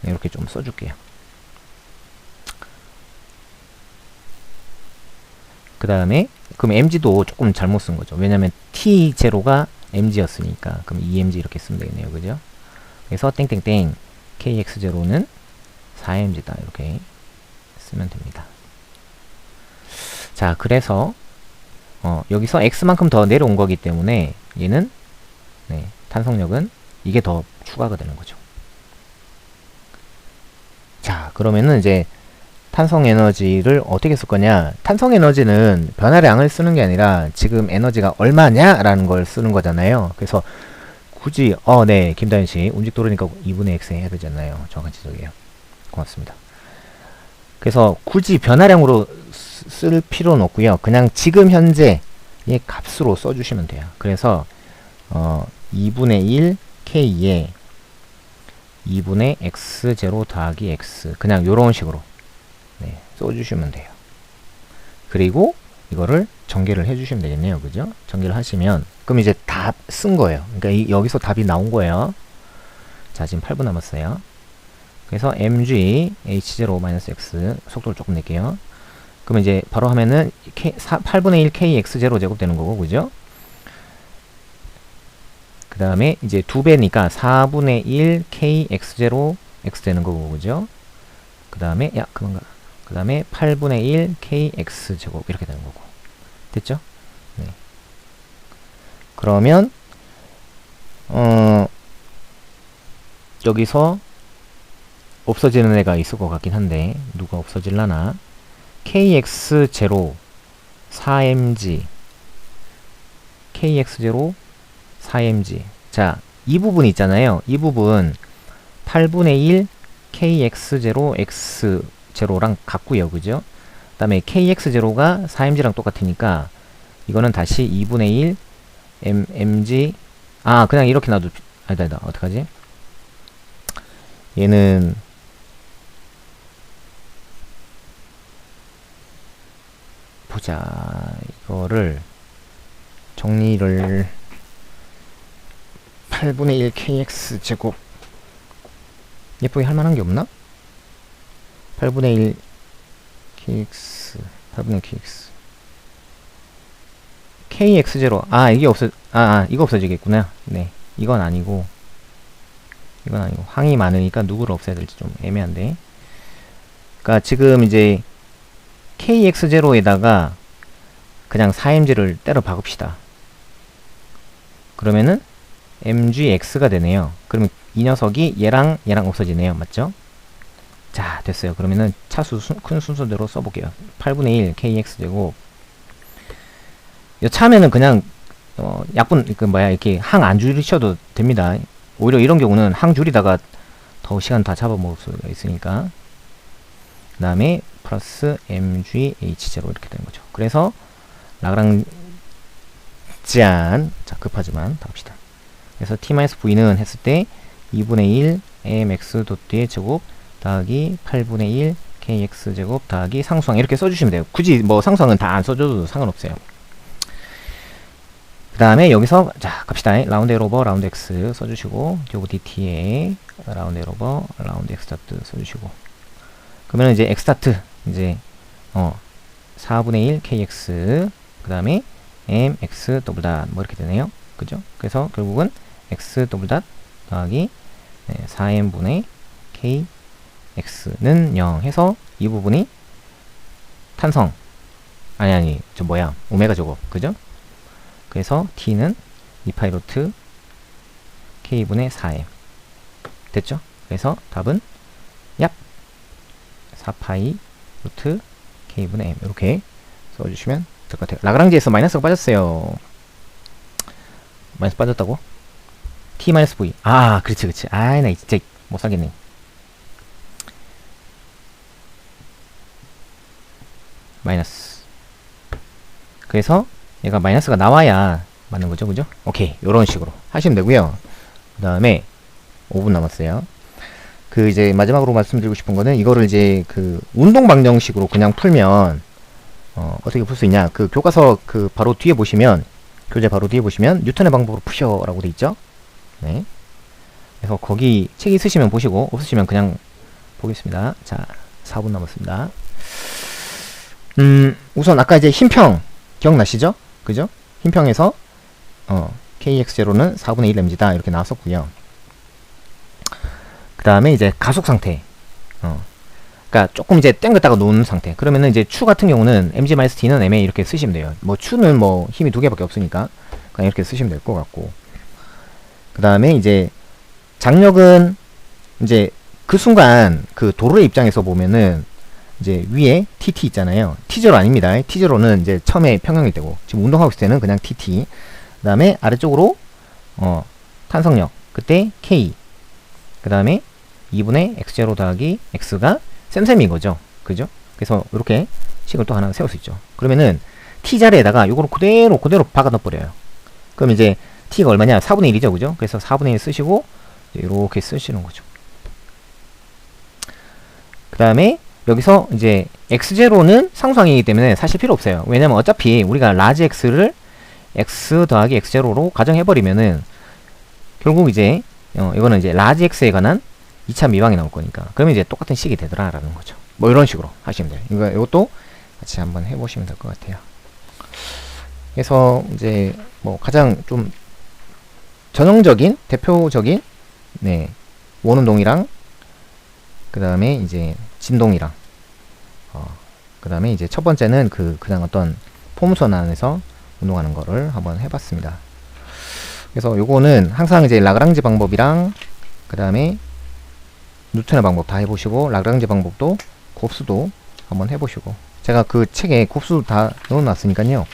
이렇게 좀 써줄게요. 그 다음에 그럼 mg도 조금 잘못 쓴 거죠. 왜냐면 t0가 mg였으니까, 그럼 2mg 이렇게 쓰면 되겠네요. 그죠? 그래서 땡땡땡 kx0는 4mg다 이렇게 쓰면 됩니다. 자, 그래서 여기서 x만큼 더 내려온 거기 때문에 얘는, 네, 탄성력은 이게 더 추가가 되는 거죠. 자, 그러면은 이제 탄성 에너지를 어떻게 쓸 거냐. 탄성 에너지는 변화량을 쓰는 게 아니라 지금 에너지가 얼마냐라는 걸 쓰는 거잖아요. 그래서 굳이 네, 김다현 씨 움직 도르니까 2분의 x 해야 되잖아요. 정확한 지적이에요. 고맙습니다. 그래서 굳이 변화량으로 쓸 필요는 없고요. 그냥 지금 현재의 값으로 써주시면 돼요. 그래서 2분의 1 k에 2분의 x0 더하기 x, 그냥 요런 식으로, 네, 써주시면 돼요. 그리고 이거를 전개를 해주시면 되겠네요. 그죠? 전개를 하시면, 그럼 이제 다 쓴 거예요. 그러니까 여기서 답이 나온 거예요. 자, 지금 8분 남았어요. 그래서 mg h0-x, 속도를 조금 낼게요. 그러면 이제 바로 하면은 8분의 1 kx0 제곱 되는 거고, 그죠? 그 다음에 이제 2배니까 4분의 1 kx0 x 되는 거고, 그죠? 그 다음에 그만가. 그 다음에 8분의 1 kx 제곱 이렇게 되는 거고. 됐죠? 네. 그러면 여기서 없어지는 애가 있을 것 같긴 한데, 누가 없어질라나? kx0 4mg, kx0 4mg. 자, 이 부분 있잖아요. 이 부분 8분의 1 kx0 x0랑 같고요. 그죠? 그 다음에 kx0가 4mg랑 똑같으니까 이거는 다시 2분의 1 mg. 그냥 이렇게 놔도, 아니다, 어떡하지? 얘는 보자. 이거를 정리를 8분의 1 kx 제곱 예쁘게 할 만한 게 없나? 8분의 1 kx 8분의 1 kx kx0, 이게 이거 없어지겠구나. 네, 이건 아니고 항이 많으니까 누구를 없애야 될지 좀 애매한데, 그러니까 지금 이제 kx0에다가 그냥 4mg를 때려 박읍시다. 그러면은 mgx가 되네요. 그러면 이 녀석이 얘랑 없어지네요. 맞죠? 자, 됐어요. 그러면은 차수 큰 순서대로 써볼게요. 8분의 1 kx제곱. 처음에는 그냥 약분 이렇게 항 안 줄이셔도 됩니다. 오히려 이런 경우는 항 줄이다가 더 시간 다 잡아먹을 수가 있으니까. 그 다음에 플러스 mgh0 이렇게 되는 거죠. 그래서 라그랑지안, 자, 급하지만 다 합시다. 그래서 t-v는 했을 때 2분의 1 amx 도트의 제곱 더하기 8분의 1 kx 제곱 더하기 상수항 이렇게 써주시면 돼요. 굳이 뭐 상수항은 다 안 써줘도 상관없어요. 그 다음에 여기서 자 갑시다. 라운드 에로버 라운드 x 써주시고 요거 dt에 라운드 에로버 라운드 x 스타트 써주시고 그러면 이제 x 스타트 이제 4분의 1 kx 그 다음에 mx 더블 닷 뭐 이렇게 되네요. 그죠? 그래서 결국은 x 더블 닷 더하기 4m분의 kx는 0 해서 이 부분이 탄성 아니 저 뭐야 오메가 제곱 그죠? 그래서 t는 2파이 루트 k분의 4m 됐죠? 그래서 답은 약 4파이 루트 k분의 m 이렇게 써주시면 될 것 같아요. 라그랑지에서 마이너스가 빠졌어요. 마이너스 빠졌다고? t 마이너스 v 아 그렇지 아이 나 진짜 못살겠네. 마이너스 그래서 얘가 마이너스가 나와야 맞는 거죠 그죠? 오케이 요런 식으로 하시면 되고요. 그 다음에 5분 남았어요. 그 이제 마지막으로 말씀드리고 싶은 거는 이거를 이제 그 운동 방정식으로 그냥 풀면 어떻게 풀 수 있냐 그 교과서 그 바로 뒤에 보시면 교재 바로 뒤에 보시면 뉴턴의 방법으로 푸셔 라고 돼 있죠. 네. 그래서 거기 책 있으시면 보시고 없으시면 그냥 보겠습니다. 자 4분 남았습니다. 우선 아까 이제 흰평 기억나시죠? 그죠? 흰평에서 kx0는 4분의 1 mg다 이렇게 나왔었고요. 그 다음에 이제 가속 상태 그러니까 조금 이제 땡겼다가 놓은 상태 그러면은 이제 추 같은 경우는 mg-t는 ma 이렇게 쓰시면 돼요. 뭐 추는 뭐 힘이 2개밖에 없으니까 그냥 이렇게 쓰시면 될 것 같고 그 다음에 이제 장력은 이제 그 순간 그 도로의 입장에서 보면은 이제 위에 TT 있잖아요. T0 아닙니다. T0는 이제 처음에 평형일 때고 지금 운동하고 있을 때는 그냥 TT 그 다음에 아래쪽으로 탄성력 그때 K 그 다음에 2분의 x0 더하기 x가 쌤쌤인 거죠. 그죠? 그래서 이렇게 식을 또 하나 세울 수 있죠. 그러면은 t 자리에다가 요거를 그대로 박아 넣어버려요. 그럼 이제 t가 얼마냐? 4분의 1이죠. 그죠? 그래서 4분의 1 쓰시고 이렇게 쓰시는 거죠. 그 다음에 여기서 이제 x0는 상수항이기 때문에 사실 필요 없어요. 왜냐면 어차피 우리가 라지 x를 x 더하기 x0로 가정해버리면은 결국 이제 이거는 이제 라지 x에 관한 2차 미방이 나올 거니까 그러면 이제 똑같은 식이 되더라 라는 거죠. 뭐 이런 식으로 하시면 돼요. 이것도 같이 한번 해보시면 될 것 같아요. 그래서 이제 뭐 가장 좀 전형적인 대표적인 원운동이랑 그 다음에 이제 진동이랑 그 다음에 이제 첫 번째는 그냥 어떤 폼선 안에서 운동하는 거를 한번 해봤습니다. 그래서 요거는 항상 이제 라그랑지 방법이랑 그 다음에 뉴턴의 방법 다 해보시고 라그랑지 방법도 곱수도 한번 해보시고 제가 그 책에 곱수 다 넣어놨으니까요.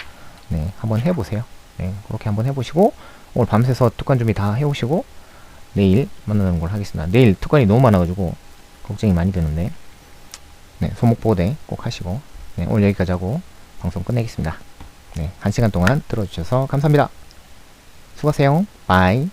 네, 한번 해보세요. 네, 그렇게 한번 해보시고 오늘 밤새서 특강 준비 다 해오시고 내일 만나는 걸 하겠습니다. 내일 특강이 너무 많아가지고 걱정이 많이 되는데 손목보호대 꼭 하시고 오늘 여기까지 하고 방송 끝내겠습니다. 1시간 동안 들어주셔서 감사합니다. 수고하세요. 바이.